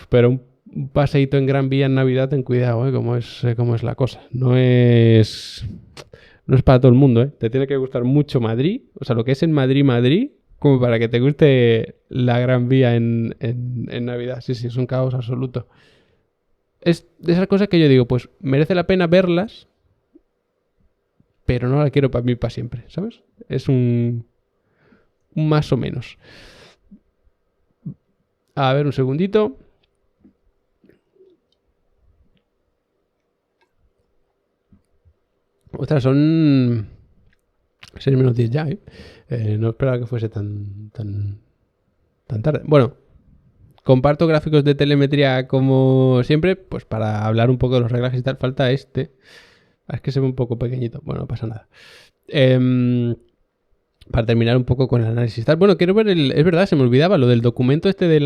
Pero un paseíto en Gran Vía en Navidad, ten cuidado, cómo es la cosa. No es para todo el mundo, Te tiene que gustar mucho Madrid, o sea, lo que es en Madrid, como para que te guste la Gran Vía en Navidad. Sí, es un caos absoluto. Es de esas cosas que yo digo, pues merece la pena verlas, pero no la quiero para mí para siempre, ¿sabes? Es un más o menos. A ver, un segundito. Ostras, son 6 menos 10 ya, no esperaba que fuese tan tarde. Bueno, comparto gráficos de telemetría como siempre, pues para hablar un poco de los reglajes y tal, falta este. Es que se ve un poco pequeñito, bueno, no pasa nada. Para terminar un poco con el análisis tal. Bueno, quiero ver es verdad, se me olvidaba lo del documento este de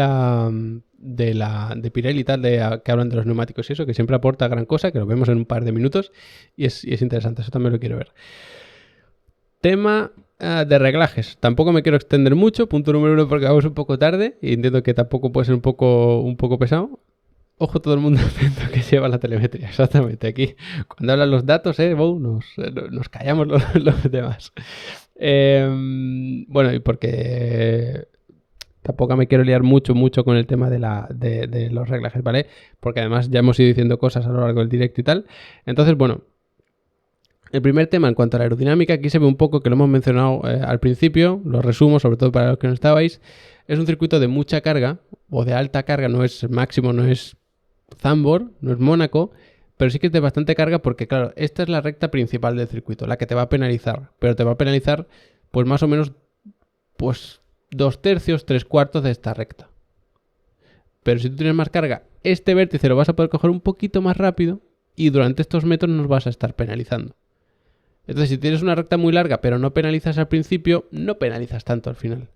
Pirelli y tal, que hablan de los neumáticos y eso, que siempre aporta gran cosa, que lo vemos en un par de minutos y es interesante, eso también lo quiero ver. Tema de reglajes. Tampoco me quiero extender mucho, punto número 1 porque vamos un poco tarde y entiendo que tampoco puede ser un poco pesado. Ojo todo el mundo atento que lleva la telemetría, exactamente. Aquí, cuando hablan los datos, nos callamos los demás. Bueno, y porque tampoco me quiero liar mucho con el tema de los reglajes, ¿vale? Porque además ya hemos ido diciendo cosas a lo largo del directo y tal. Entonces, bueno, el primer tema en cuanto a la aerodinámica, aquí se ve un poco que lo hemos mencionado al principio, lo resumo, sobre todo para los que no estabais. Es un circuito de mucha carga, o de alta carga, no es máximo, no es Zandvoort, no es Mónaco, pero sí que es de bastante carga porque, claro, esta es la recta principal del circuito, la que te va a penalizar, pero te va a penalizar pues más o menos pues 2/3, 3/4 de esta recta. Pero si tú tienes más carga, este vértice lo vas a poder coger un poquito más rápido y durante estos metros nos vas a estar penalizando. Entonces, si tienes una recta muy larga pero no penalizas al principio, no penalizas tanto al final.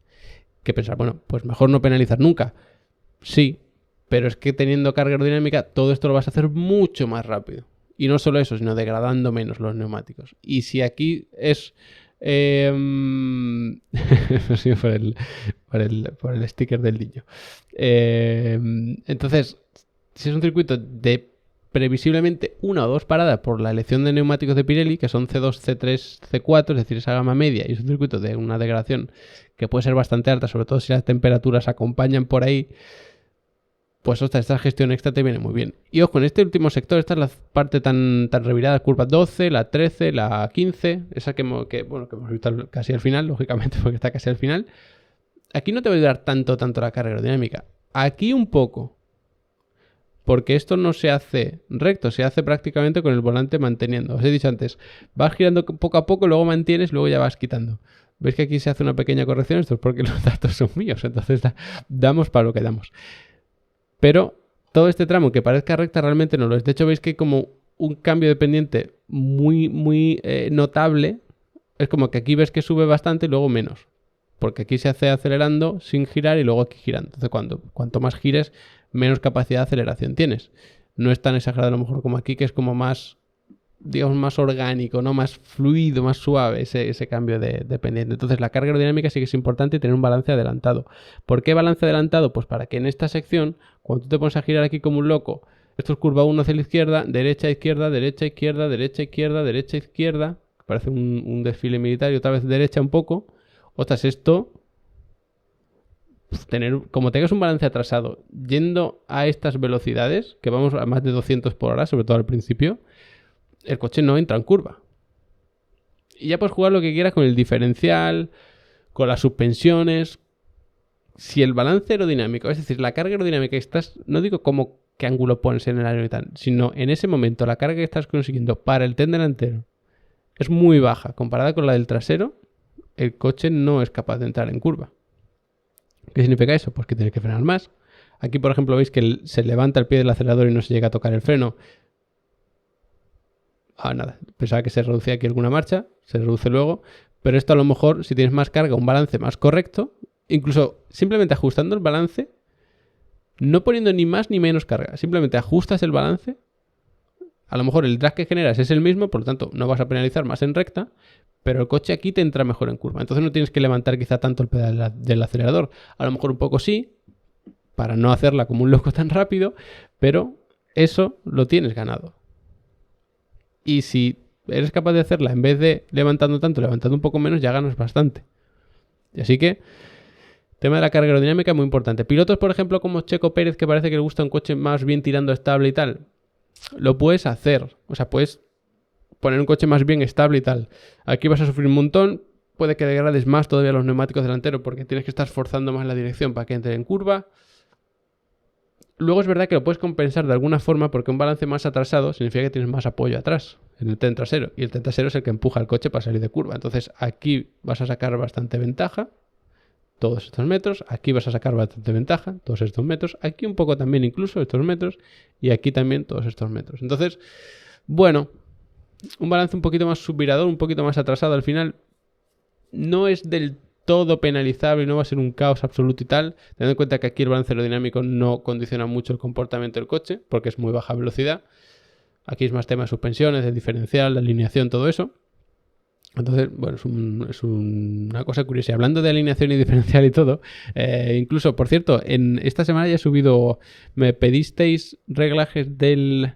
que pensar, bueno, pues mejor no penalizar nunca. Sí, pero es que teniendo carga aerodinámica todo esto lo vas a hacer mucho más rápido. Y no solo eso, sino degradando menos los neumáticos. Y si aquí es... sí, por el sticker del niño. Entonces, si es un circuito de previsiblemente una o dos paradas por la elección de neumáticos de Pirelli, que son C2, C3, C4, es decir, esa gama media, y es un circuito de una degradación que puede ser bastante alta, sobre todo si las temperaturas acompañan por ahí, pues ostras, esta gestión extra te viene muy bien. Y ojo, en este último sector, esta es la parte tan revirada, curva 12, la 13, la 15, esa que hemos visto casi al final, lógicamente, porque está casi al final. Aquí no te va a ayudar tanto la carga aerodinámica. Aquí un poco. Porque esto no se hace recto, se hace prácticamente con el volante manteniendo. Os he dicho antes, vas girando poco a poco, luego mantienes, luego ya vas quitando. ¿Veis que aquí se hace una pequeña corrección? Esto es porque los datos son míos, entonces damos para lo que damos. Pero todo este tramo que parezca recta realmente no lo es. De hecho, veis que hay como un cambio de pendiente muy notable. Es como que aquí ves que sube bastante y luego menos. Porque aquí se hace acelerando sin girar y luego aquí girando. Entonces, cuanto más gires, menos capacidad de aceleración tienes. No es tan exagerado a lo mejor como aquí, que es como más, digamos, más orgánico, ¿no? Más fluido, más suave ese cambio de pendiente. Entonces, la carga aerodinámica sí que es importante y tener un balance adelantado. ¿Por qué balance adelantado? Pues para que en esta sección, cuando tú te pones a girar aquí como un loco, esto es curva 1 hacia la izquierda, derecha, izquierda, derecha, izquierda, derecha, izquierda, derecha, izquierda. Parece un desfile militar y otra vez derecha un poco. Ostras, esto, como tengas un balance atrasado, yendo a estas velocidades, que vamos a más de 200 por hora, sobre todo al principio, el coche no entra en curva. Y ya puedes jugar lo que quieras con el diferencial, con las suspensiones. Si el balance aerodinámico, es decir, la carga aerodinámica que estás, no digo qué ángulo pones en el aire y tal, sino en ese momento la carga que estás consiguiendo para el tren delantero es muy baja comparada con la del trasero, el coche no es capaz de entrar en curva. ¿Qué significa eso? Pues que tienes que frenar más. Aquí, por ejemplo, veis que se levanta el pie del acelerador y no se llega a tocar el freno. Nada, pensaba que se reducía aquí alguna marcha, se reduce luego, pero esto a lo mejor, si tienes más carga, un balance más correcto, incluso simplemente ajustando el balance, no poniendo ni más ni menos carga, simplemente ajustas el balance, a lo mejor el drag que generas es el mismo, por lo tanto no vas a penalizar más en recta, pero el coche aquí te entra mejor en curva. Entonces no tienes que levantar quizá tanto el pedal del acelerador. A lo mejor un poco sí, para no hacerla como un loco tan rápido, pero eso lo tienes ganado. Y si eres capaz de hacerla en vez de levantando tanto, levantando un poco menos, ya ganas bastante. Y así que, tema de la carga aerodinámica muy importante. Pilotos, por ejemplo, como Checo Pérez, que parece que le gusta un coche más bien tirando estable y tal, lo puedes hacer. O sea, puedes poner un coche más bien estable y tal. Aquí vas a sufrir un montón, puede que degrades más todavía los neumáticos delanteros porque tienes que estar forzando más la dirección para que entre en curva. Luego es verdad que lo puedes compensar de alguna forma porque un balance más atrasado significa que tienes más apoyo atrás en el tren trasero y el tren trasero es el que empuja al coche para salir de curva. Entonces aquí vas a sacar bastante ventaja todos estos metros, aquí vas a sacar bastante ventaja todos estos metros, aquí un poco también incluso estos metros y aquí también todos estos metros. Entonces, bueno, un balance un poquito más subvirador, un poquito más atrasado al final no es del todo penalizable y no va a ser un caos absoluto y tal, teniendo en cuenta que aquí el balance aerodinámico no condiciona mucho el comportamiento del coche porque es muy baja velocidad. Aquí es más tema de suspensiones, de diferencial, de alineación, todo eso. Entonces, bueno, es una cosa curiosa. Hablando de alineación y diferencial y todo, incluso, por cierto, en esta semana ya he subido, me pedisteis reglajes del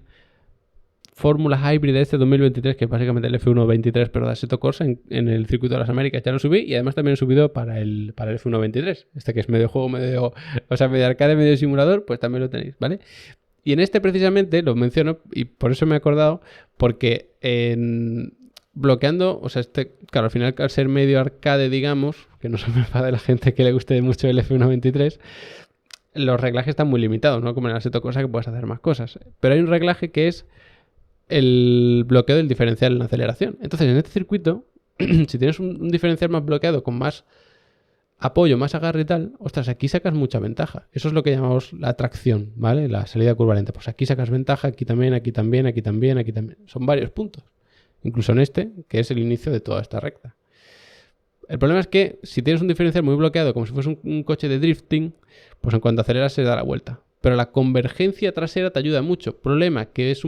Fórmula Hybrid de este 2023, que es básicamente el F1.23, pero de Assetto Corsa en el circuito de las Américas. Ya lo subí y además también he subido para el F1.23. Este que es medio juego, medio arcade, medio simulador, pues también lo tenéis, ¿vale? Y en este precisamente lo menciono y por eso me he acordado, porque bloqueando, o sea, claro, al final al ser medio arcade, digamos, que no se me enfade la gente que le guste mucho el F1.23, los reglajes están muy limitados, ¿no? Como en el Assetto Corsa que puedes hacer más cosas. Pero hay un reglaje que es el bloqueo del diferencial en la aceleración. Entonces, en este circuito, si tienes un diferencial más bloqueado con más apoyo, más agarre y tal, ostras, aquí sacas mucha ventaja. Eso es lo que llamamos la tracción, ¿vale? La salida de curva lenta. Pues aquí sacas ventaja, aquí también, aquí también, aquí también, aquí también. Son varios puntos. Incluso en este, que es el inicio de toda esta recta. El problema es que si tienes un diferencial muy bloqueado, como si fuese un coche de drifting, pues en cuanto aceleras se da la vuelta. Pero la convergencia trasera te ayuda mucho. Problema que es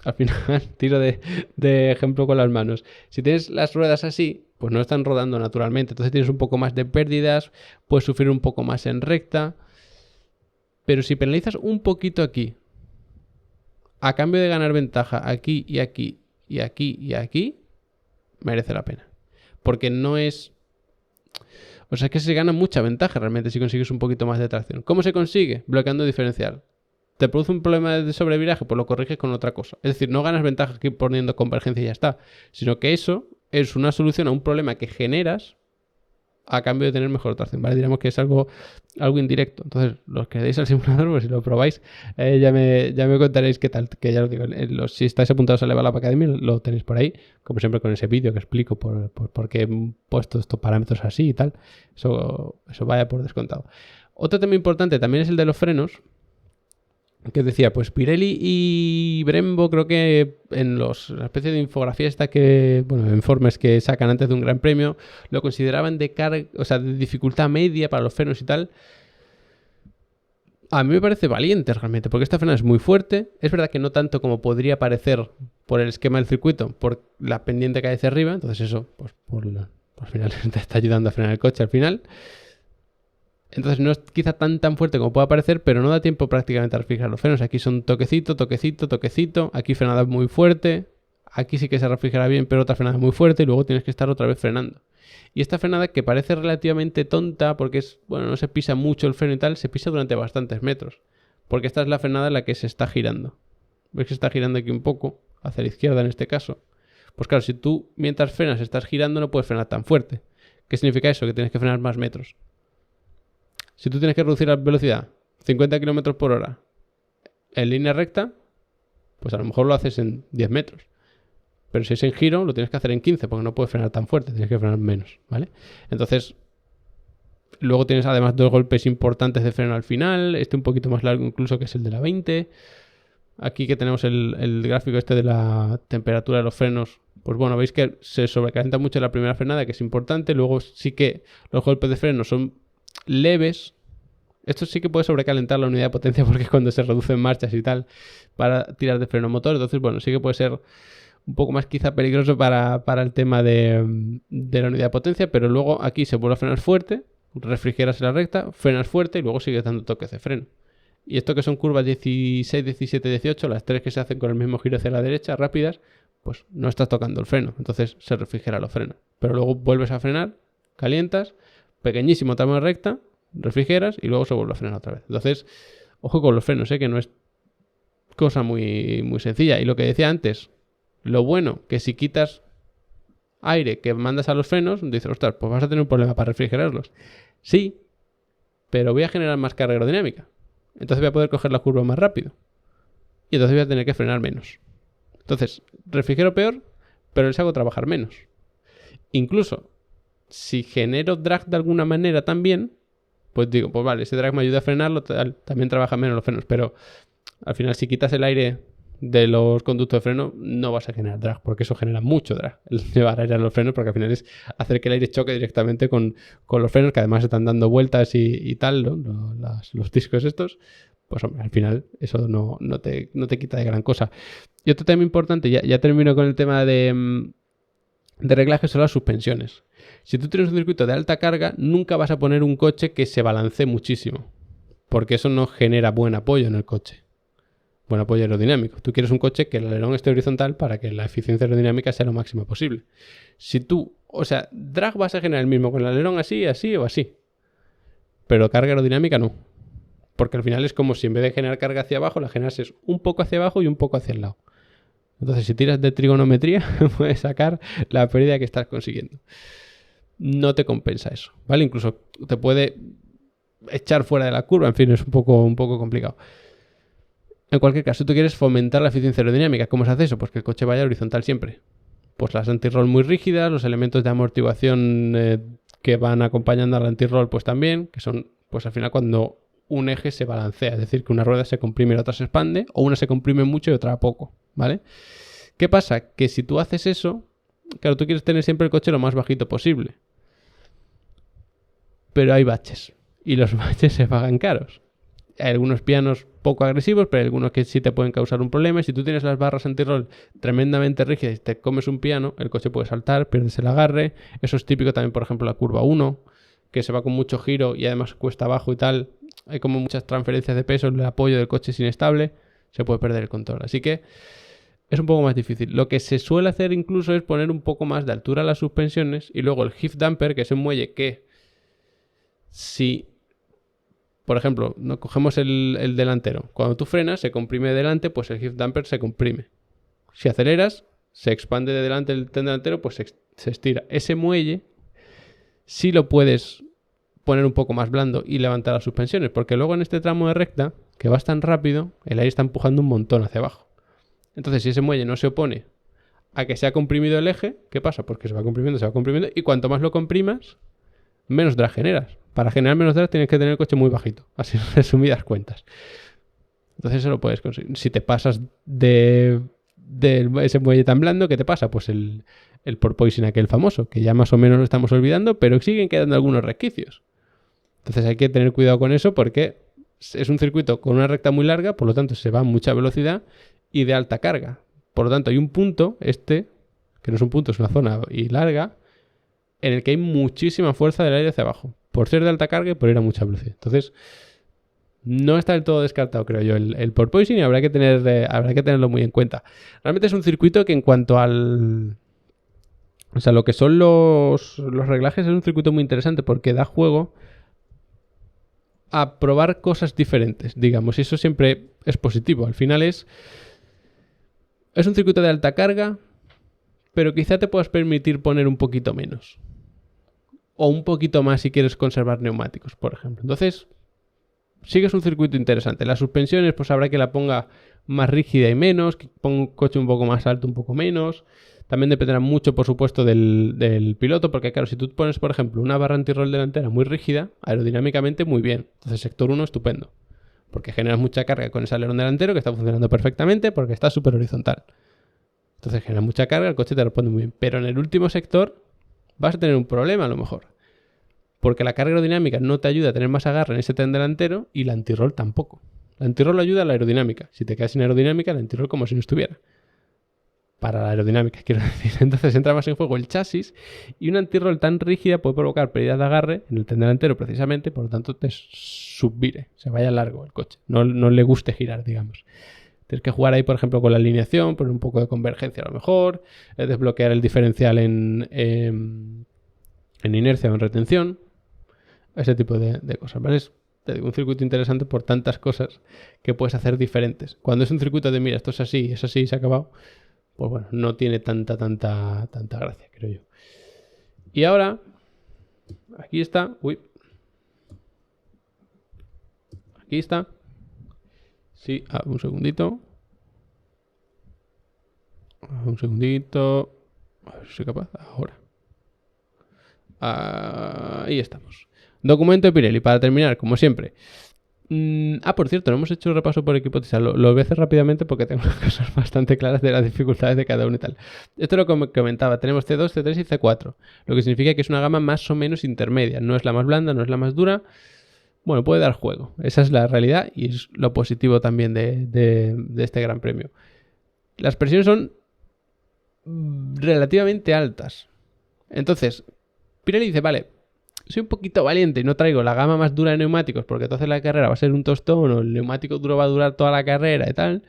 al final, tiro de ejemplo con las manos. Si tienes las ruedas así, pues no están rodando naturalmente. Entonces tienes un poco más de pérdidas, puedes sufrir un poco más en recta. Pero si penalizas un poquito aquí, a cambio de ganar ventaja aquí y aquí y aquí y aquí, merece la pena. Porque no es... O sea, es que se gana mucha ventaja realmente si consigues un poquito más de tracción. ¿Cómo se consigue? Bloqueando diferencial. ¿Te produce un problema de sobreviraje? Pues lo corriges con otra cosa. Es decir, no ganas ventaja aquí poniendo convergencia y ya está. Sino que eso es una solución a un problema que generas a cambio de tener mejor tracción, ¿vale? Diremos que es algo indirecto. Entonces, los que deis al simulador, pues si lo probáis, ya me contaréis qué tal, que ya lo digo, si estáis apuntados a Level Up Academy, lo tenéis por ahí, como siempre con ese vídeo que explico por qué he puesto estos parámetros así y tal. Eso vaya por descontado. Otro tema importante también es el de los frenos, que decía, pues Pirelli y Brembo, creo que en la especie de infografía esta informes que sacan antes de un gran premio, lo consideraban de carga, o sea, de dificultad media para los frenos y tal. A mí me parece valiente realmente, porque esta frena es muy fuerte. Es verdad que no tanto como podría parecer por el esquema del circuito, por la pendiente que hay hacia arriba. Entonces eso, pues al final te está ayudando a frenar el coche al final. Entonces no es quizá tan fuerte como pueda parecer, pero no da tiempo prácticamente a refrigerar los frenos. Aquí son toquecito. Aquí frenada muy fuerte. Aquí sí que se refrigera bien, pero otra frenada muy fuerte. Y luego tienes que estar otra vez frenando. Y esta frenada, que parece relativamente tonta porque no se pisa mucho el freno y tal, se pisa durante bastantes metros. Porque esta es la frenada en la que se está girando. ¿Ves que se está girando aquí un poco? Hacia la izquierda en este caso. Pues claro, si tú mientras frenas estás girando no puedes frenar tan fuerte. ¿Qué significa eso? Que tienes que frenar más metros. Si tú tienes que reducir la velocidad 50 km por hora en línea recta, pues a lo mejor lo haces en 10 metros. Pero si es en giro, lo tienes que hacer en 15 porque no puedes frenar tan fuerte, tienes que frenar menos, ¿vale? Entonces, luego tienes además 2 golpes importantes de freno al final, un poquito más largo incluso, que es el de la 20. Aquí que tenemos el gráfico de la temperatura de los frenos, pues bueno, veis que se sobrecalienta mucho la primera frenada, que es importante. Luego sí que los golpes de freno son leves. Esto sí que puede sobrecalentar la unidad de potencia porque es cuando se reducen marchas y tal para tirar de freno motor. Entonces, bueno, sí que puede ser un poco más quizá peligroso para el tema de la unidad de potencia, pero luego aquí se vuelve a frenar fuerte, refrigeras en la recta, frenas fuerte y luego sigues dando toques de freno. Y esto que son curvas 16, 17, 18, las 3 que se hacen con el mismo giro hacia la derecha, rápidas, pues no estás tocando el freno, entonces se refrigera los frenos. Pero luego vuelves a frenar, calientas, pequeñísimo tramo de recta, refrigeras y luego se vuelve a frenar otra vez. Entonces, ojo con los frenos, que no es cosa muy, muy sencilla. Y lo que decía antes, lo bueno que si quitas aire que mandas a los frenos, dices, ostras, pues vas a tener un problema para refrigerarlos. Sí, pero voy a generar más carga aerodinámica. Entonces voy a poder coger la curva más rápido. Y entonces voy a tener que frenar menos. Entonces, refrigero peor, pero les hago trabajar menos. Incluso, si genero drag de alguna manera también, pues digo, pues vale, ese drag me ayuda a frenarlo, también trabaja menos los frenos. Pero al final, si quitas el aire de los conductos de freno, no vas a generar drag, porque eso genera mucho drag, el llevar aire a los frenos, porque al final es hacer que el aire choque directamente con los frenos, que además están dando vueltas y tal, ¿no? Los discos estos, pues hombre, al final eso no te quita de gran cosa. Y otro tema importante, ya termino con el tema de reglaje, son las suspensiones. Si tú tienes un circuito de alta carga, nunca vas a poner un coche que se balancee muchísimo, porque eso no genera buen apoyo en el coche. Buen apoyo aerodinámico. Tú quieres un coche que el alerón esté horizontal para que la eficiencia aerodinámica sea lo máximo posible. Si tú, drag vas a generar el mismo con el alerón así o así. Pero carga aerodinámica no. Porque al final es como si en vez de generar carga hacia abajo, la generas es un poco hacia abajo y un poco hacia el lado. Entonces, si tiras de trigonometría, puedes sacar la pérdida que estás consiguiendo. No te compensa eso, ¿vale? Incluso te puede echar fuera de la curva. En fin, es un poco complicado. En cualquier caso, tú quieres fomentar la eficiencia aerodinámica. ¿Cómo se hace eso? Pues que el coche vaya horizontal siempre. Pues las anti-roll muy rígidas, los elementos de amortiguación que van acompañando al anti-roll pues también, que son pues al final cuando un eje se balancea, es decir, que una rueda se comprime y la otra se expande, o una se comprime mucho y otra poco, ¿vale? ¿Qué pasa? Que si tú haces eso, claro, tú quieres tener siempre el coche lo más bajito posible. pero hay baches. Y los baches se pagan caros. Hay algunos pianos poco agresivos, pero hay algunos que sí te pueden causar un problema. Y si tú tienes las barras anti-roll tremendamente rígidas y te comes un piano, el coche puede saltar, pierdes el agarre. Eso es típico también, por ejemplo, la curva 1, que se va con mucho giro y además cuesta abajo y tal. Hay como muchas transferencias de peso, el apoyo del coche es inestable, se puede perder el control. Así que es un poco más difícil. Lo que se suele hacer incluso es poner un poco más de altura a las suspensiones y luego el hip damper, que es un muelle que si, por ejemplo, no cogemos el delantero, cuando tú frenas se comprime delante, pues el hip damper se comprime. Si aceleras, se expande de delante el tren delantero, pues se estira. Ese muelle sí lo puedes poner un poco más blando y levantar las suspensiones, porque luego en este tramo de recta, que vas tan rápido, el aire está empujando un montón hacia abajo. Entonces, si ese muelle no se opone a que se ha comprimido el eje, ¿qué pasa? Pues que se va comprimiendo, y cuanto más lo comprimas, menos drag generas. Para generar menos drag tienes que tener el coche muy bajito, así en resumidas cuentas. Entonces eso lo puedes conseguir. Si te pasas de ese muelle tan blando, ¿qué te pasa? Pues el porpoising aquel famoso, que ya más o menos lo estamos olvidando, pero siguen quedando algunos resquicios. Entonces hay que tener cuidado con eso porque es un circuito con una recta muy larga, por lo tanto se va a mucha velocidad y de alta carga. Por lo tanto hay un punto, que no es un punto, es una zona y larga, en el que hay muchísima fuerza del aire hacia abajo, por ser de alta carga y por ir a mucha velocidad. Entonces no está del todo descartado, creo yo, el porpoising, y habrá que tenerlo muy en cuenta. Realmente es un circuito que en cuanto al... O sea, lo que son los reglajes es un circuito muy interesante porque da juego a probar cosas diferentes, digamos, y eso siempre es positivo. Al final es un circuito de alta carga, pero quizá te puedas permitir poner un poquito menos. O un poquito más si quieres conservar neumáticos, por ejemplo. Entonces, sí que es un circuito interesante. Las suspensiones, pues habrá que la ponga más rígida y menos, que ponga un coche un poco más alto, un poco menos. También dependerá mucho, por supuesto, del piloto, porque claro, si tú pones, por ejemplo, una barra anti-roll delantera muy rígida, aerodinámicamente muy bien. Entonces, sector 1 estupendo, porque generas mucha carga con ese alerón delantero que está funcionando perfectamente porque está súper horizontal. Entonces generas mucha carga, el coche te responde muy bien. Pero en el último sector vas a tener un problema a lo mejor, porque la carga aerodinámica no te ayuda a tener más agarre en ese tren delantero y la anti-roll tampoco. La anti-roll ayuda a la aerodinámica. Si te quedas sin aerodinámica, la anti-roll como si no estuviera. Para la aerodinámica, quiero decir. Entonces entra más en juego el chasis y una anti-roll tan rígida puede provocar pérdidas de agarre en el tren delantero precisamente, por lo tanto te subvire, se vaya largo el coche, no le guste girar, digamos. Tienes que jugar ahí, por ejemplo, con la alineación, poner un poco de convergencia a lo mejor, desbloquear el diferencial en inercia o en retención, ese tipo de cosas, ¿vale? Te digo, un circuito interesante por tantas cosas que puedes hacer diferentes. Cuando es un circuito de, mira, esto es así, se ha acabado, pues bueno, no tiene tanta gracia, creo yo. Y ahora, aquí está, aquí está. Sí, un segundito. A ver si soy capaz. Ahora. Ahí estamos. Documento de Pirelli, para terminar, como siempre. Por cierto, no hemos hecho un repaso por equipo. Lo voy a hacer rápidamente porque tengo cosas bastante claras de las dificultades de cada uno y tal. Esto es lo que comentaba. Tenemos C2, C3 y C4. Lo que significa que es una gama más o menos intermedia. No es la más blanda, no es la más dura. Bueno, puede dar juego. Esa es la realidad y es lo positivo también de este Gran Premio. Las presiones son relativamente altas. Entonces, Pirelli dice, vale, soy un poquito valiente y no traigo la gama más dura de neumáticos porque entonces la carrera va a ser un tostón o el neumático duro va a durar toda la carrera y tal.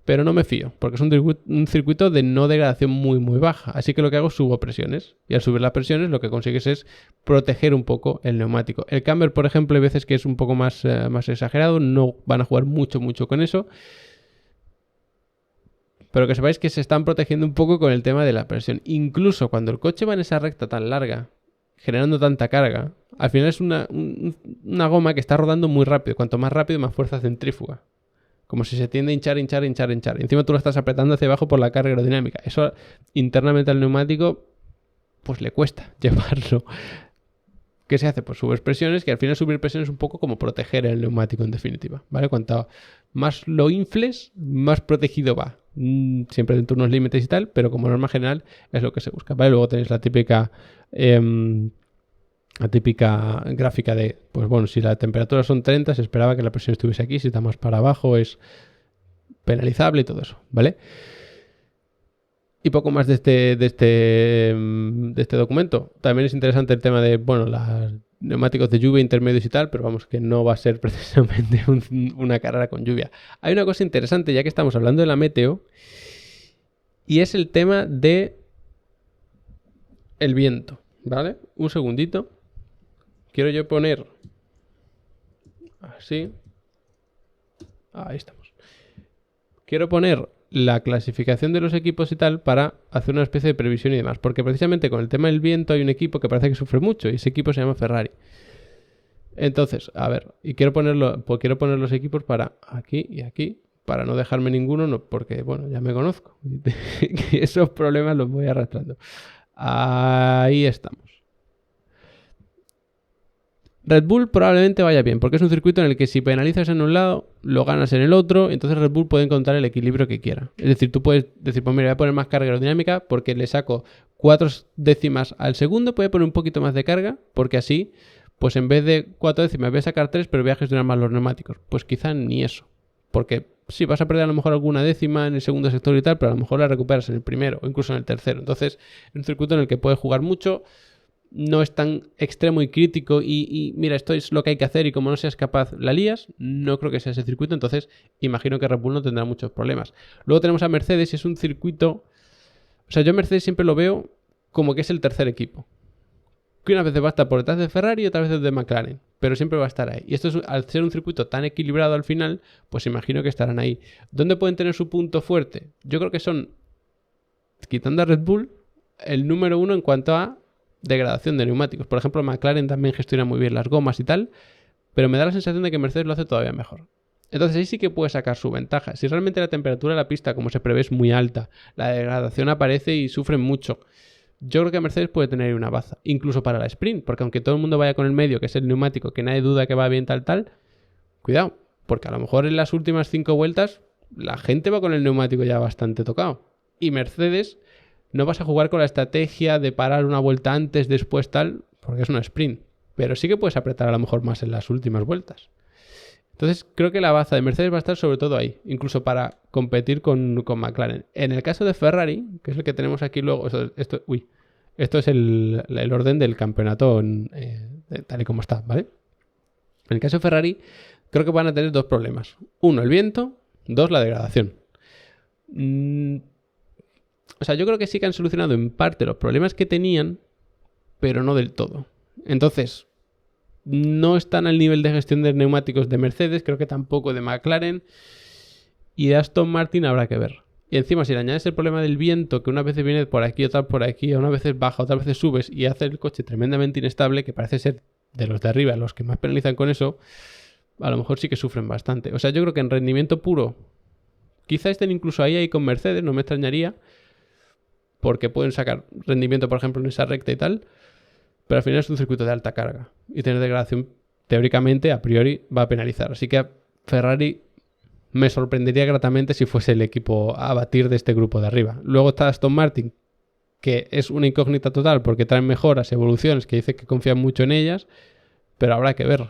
Pero no me fío, porque es un circuito de no degradación muy muy baja. Así que lo que hago es subo presiones. Y al subir las presiones lo que consigues es proteger un poco el neumático. El camber, por ejemplo, hay veces que es un poco más exagerado. No van a jugar mucho con eso. Pero que sepáis que se están protegiendo un poco con el tema de la presión. Incluso cuando el coche va en esa recta tan larga, generando tanta carga, al final es una goma que está rodando muy rápido. Cuanto más rápido, más fuerza centrífuga. Como si se tiende a hinchar. Encima tú lo estás apretando hacia abajo por la carga aerodinámica. Eso internamente al neumático, pues le cuesta llevarlo. ¿Qué se hace? Pues subes presiones, que al final subir presiones es un poco como proteger el neumático en definitiva, ¿vale? Cuanto más lo infles, más protegido va. Siempre dentro de unos límites y tal, pero como norma general es lo que se busca, ¿vale? Luego tenéis la típica La típica gráfica de, pues bueno, si la temperatura son 30, se esperaba que la presión estuviese aquí, si está más para abajo es penalizable y todo eso, ¿vale? Y poco más de este documento. También es interesante el tema de, bueno, los neumáticos de lluvia intermedios y tal, pero vamos, que no va a ser precisamente una carrera con lluvia. Hay una cosa interesante, ya que estamos hablando de la meteo, y es el tema de el viento, ¿vale? Un segundito. Quiero yo poner así. Ahí estamos. Quiero poner la clasificación de los equipos y tal para hacer una especie de previsión y demás. Porque precisamente con el tema del viento hay un equipo que parece que sufre mucho y ese equipo se llama Ferrari. Entonces, a ver, y quiero poner los equipos para aquí y aquí, para no dejarme ninguno, no, porque, bueno, ya me conozco. Y esos problemas los voy arrastrando. Ahí estamos. Red Bull probablemente vaya bien, porque es un circuito en el que si penalizas en un lado, lo ganas en el otro, entonces Red Bull puede encontrar el equilibrio que quiera. Es decir, tú puedes decir, pues mira, voy a poner más carga aerodinámica porque le saco 4 décimas al segundo, voy a poner un poquito más de carga, porque así, pues en vez de 4 décimas voy a sacar 3, pero voy a gestionar más los neumáticos. Pues quizá ni eso, porque sí, vas a perder a lo mejor alguna décima en el segundo sector y tal, pero a lo mejor la recuperas en el primero o incluso en el tercero. Entonces, es un circuito en el que puedes jugar mucho. No es tan extremo y crítico y mira, esto es lo que hay que hacer y como no seas capaz la lías, no creo que sea ese circuito, entonces imagino que Red Bull no tendrá muchos problemas. Luego tenemos a Mercedes y es un circuito, o sea, yo a Mercedes siempre lo veo como que es el tercer equipo, que unas veces va a estar por detrás de Ferrari y otras veces de McLaren, pero siempre va a estar ahí. Y esto es, al ser un circuito tan equilibrado al final, pues imagino que estarán ahí. ¿Dónde pueden tener su punto fuerte? Yo creo que son, quitando a Red Bull, el número uno en cuanto a degradación de neumáticos. Por ejemplo, McLaren también gestiona muy bien las gomas y tal, pero me da la sensación de que Mercedes lo hace todavía mejor. Entonces ahí sí que puede sacar su ventaja. Si realmente la temperatura de la pista, como se prevé, es muy alta, la degradación aparece y sufren mucho, yo creo que Mercedes puede tener una baza, incluso para la sprint, porque aunque todo el mundo vaya con el medio, que es el neumático, que nadie duda que va bien tal, cuidado, porque a lo mejor en las últimas 5 vueltas la gente va con el neumático ya bastante tocado. Y Mercedes no vas a jugar con la estrategia de parar una vuelta antes, después tal, porque es una sprint. Pero sí que puedes apretar a lo mejor más en las últimas vueltas. Entonces creo que la baza de Mercedes va a estar sobre todo ahí, incluso para competir con McLaren. En el caso de Ferrari, que es el que tenemos aquí luego, esto es el orden del campeonato tal y como está, ¿vale? En el caso de Ferrari, creo que van a tener dos problemas. Uno, el viento. Dos, la degradación. O sea, yo creo que sí que han solucionado en parte los problemas que tenían, pero no del todo. Entonces, no están al nivel de gestión de neumáticos de Mercedes, creo que tampoco de McLaren. Y de Aston Martin habrá que ver. Y encima, si le añades el problema del viento, que unas veces viene por aquí, otra por aquí, unas veces baja, otras veces subes, y hace el coche tremendamente inestable, que parece ser de los de arriba los que más penalizan con eso, a lo mejor sí que sufren bastante. O sea, yo creo que en rendimiento puro, quizá estén incluso ahí con Mercedes, no me extrañaría, porque pueden sacar rendimiento, por ejemplo, en esa recta y tal, pero al final es un circuito de alta carga y tener degradación, teóricamente, a priori, va a penalizar. Así que a Ferrari me sorprendería gratamente si fuese el equipo a batir de este grupo de arriba. Luego está Aston Martin, que es una incógnita total porque traen mejoras, evoluciones, que dice que confían mucho en ellas, pero habrá que ver,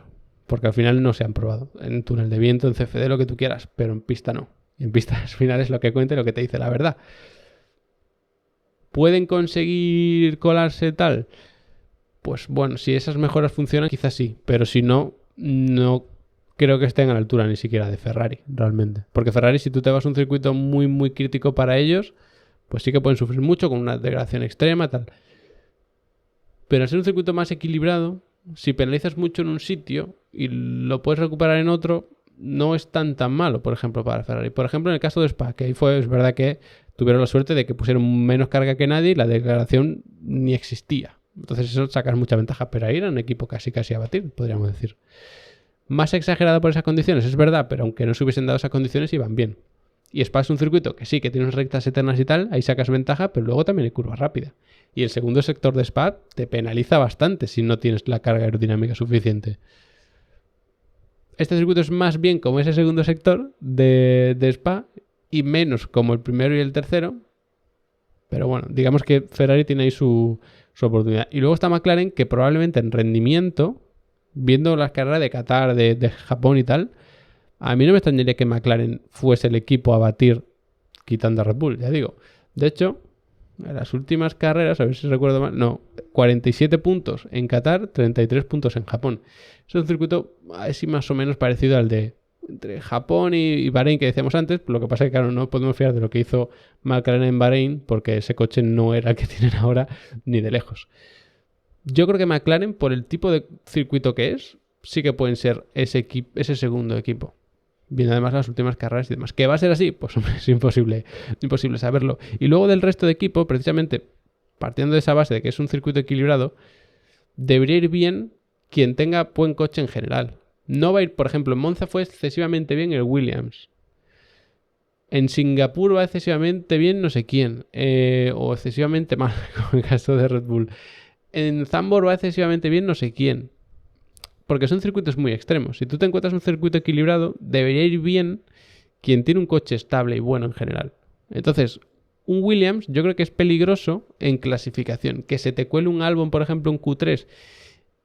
porque al final no se han probado. En túnel de viento, en CFD, lo que tú quieras, pero en pista no. Y en pista al final es lo que cuenta y lo que te dice la verdad. ¿Pueden conseguir colarse tal? Pues bueno, si esas mejoras funcionan, quizás sí, pero si no, no creo que estén a la altura ni siquiera de Ferrari, realmente. Porque Ferrari, si tú te vas a un circuito muy, muy crítico para ellos, pues sí que pueden sufrir mucho con una degradación extrema, tal. Pero al ser un circuito más equilibrado, si penalizas mucho en un sitio y lo puedes recuperar en otro, no es tan malo, por ejemplo, para Ferrari. Por ejemplo, en el caso de Spa, que ahí es verdad que tuvieron la suerte de que pusieron menos carga que nadie y la degradación ni existía. Entonces eso sacas mucha ventaja, pero ahí era un equipo casi a batir, podríamos decir. Más exagerado por esas condiciones, es verdad, pero aunque no se hubiesen dado esas condiciones iban bien. Y Spa es un circuito que sí, que tiene unas rectas eternas y tal, ahí sacas ventaja, pero luego también hay curva rápida. Y el segundo sector de Spa te penaliza bastante si no tienes la carga aerodinámica suficiente. Este circuito es más bien como ese segundo sector de Spa y menos como el primero y el tercero. Pero bueno, digamos que Ferrari tiene ahí su su oportunidad. Y luego está McLaren, que probablemente en rendimiento, viendo las carreras de Qatar, de Japón y tal, a mí no me extrañaría que McLaren fuese el equipo a batir quitando a Red Bull, ya digo. De hecho, en las últimas carreras, a ver si recuerdo mal, no, 47 puntos en Qatar, 33 puntos en Japón. Es un circuito así más o menos parecido al de entre Japón y Bahrein que decíamos antes. Lo que pasa es que, claro, no podemos fiar de lo que hizo McLaren en Bahrein porque ese coche no era el que tienen ahora ni de lejos. Yo creo que McLaren, por el tipo de circuito que es, sí que pueden ser ese segundo equipo. Viendo además las últimas carreras y demás. ¿Que va a ser así? Pues hombre, es imposible saberlo. Y luego del resto de equipo, precisamente partiendo de esa base de que es un circuito equilibrado, debería ir bien quien tenga buen coche en general. No va a ir, por ejemplo, en Monza fue excesivamente bien el Williams. En Singapur va excesivamente bien no sé quién. O excesivamente mal, como en el caso de Red Bull. En Zandvoort va excesivamente bien no sé quién. Porque son circuitos muy extremos. Si tú te encuentras un circuito equilibrado, debería ir bien quien tiene un coche estable y bueno en general. Entonces, un Williams yo creo que es peligroso en clasificación. Que se te cuele un Albon, por ejemplo, un Q3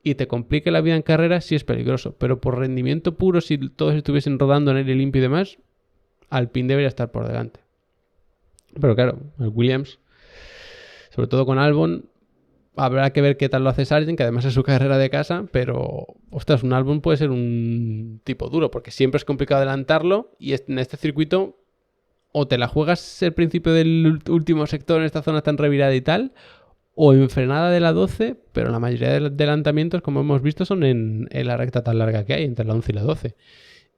y te complique la vida en carrera, sí es peligroso. Pero por rendimiento puro, si todos estuviesen rodando en aire limpio y demás, Alpine debería estar por delante. Pero claro, el Williams, sobre todo con Albon, habrá que ver qué tal lo hace Sargent, que además es su carrera de casa, pero, ostras, un Albon puede ser un tipo duro, porque siempre es complicado adelantarlo, y en este circuito o te la juegas el principio del último sector en esta zona tan revirada y tal, o en frenada de la 12, pero la mayoría de adelantamientos, como hemos visto, son en la recta tan larga que hay, entre la 11 y la 12.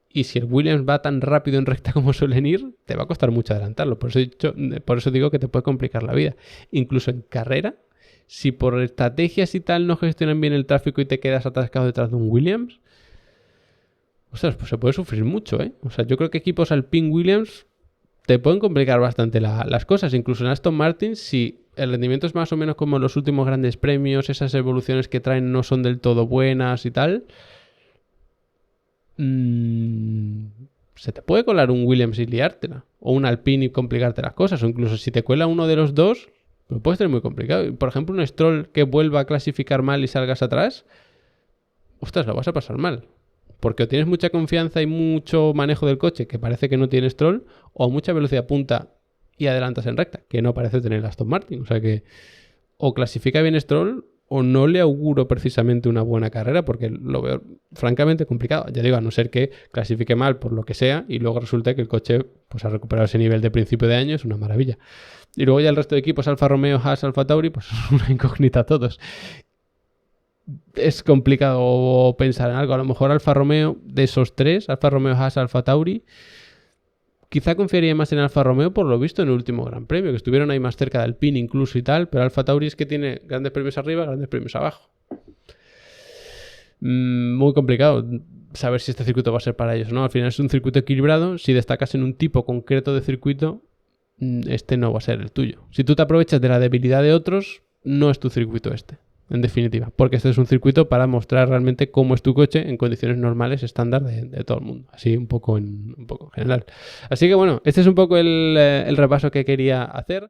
Y si el Williams va tan rápido en recta como suelen ir, te va a costar mucho adelantarlo. Por eso digo que te puede complicar la vida. Incluso en carrera, si por estrategias y tal no gestionan bien el tráfico y te quedas atascado detrás de un Williams, ostras, pues se puede sufrir mucho, ¿eh? O sea, yo creo que equipos Alpine Williams te pueden complicar bastante las cosas. Incluso en Aston Martin, si el rendimiento es más o menos como en los últimos grandes premios, esas evoluciones que traen no son del todo buenas y tal, se te puede colar un Williams y liártela. O un Alpine y complicarte las cosas. O incluso si te cuela uno de los dos, lo puede ser muy complicado. Por ejemplo, un Stroll que vuelva a clasificar mal y salgas atrás, ostras, lo vas a pasar mal. Porque o tienes mucha confianza y mucho manejo del coche, que parece que no tiene Stroll, o mucha velocidad punta y adelantas en recta, que no parece tener Aston Martin. O sea que o clasifica bien Stroll o no le auguro precisamente una buena carrera, porque lo veo francamente complicado. Ya digo, a no ser que clasifique mal por lo que sea y luego resulta que el coche pues ha recuperado ese nivel de principio de año, es una maravilla. Y luego ya el resto de equipos, Alfa Romeo, Haas, Alfa Tauri, pues es una incógnita a todos. Es complicado pensar en algo. A lo mejor Alfa Romeo, de esos tres, Alfa Romeo, Haas, Alfa Tauri, quizá confiaría más en Alfa Romeo por lo visto en el último Gran Premio, que estuvieron ahí más cerca de Alpine incluso y tal, pero Alfa Tauri es que tiene grandes premios arriba, grandes premios abajo. Muy complicado saber si este circuito va a ser para ellos, ¿no? Al final es un circuito equilibrado. Si destacas en un tipo concreto de circuito, este no va a ser el tuyo. Si tú te aprovechas de la debilidad de otros, no es tu circuito este, en definitiva, porque este es un circuito para mostrar realmente cómo es tu coche en condiciones normales, estándar de todo el mundo, así un poco en general. Así que bueno, este es un poco el repaso que quería hacer.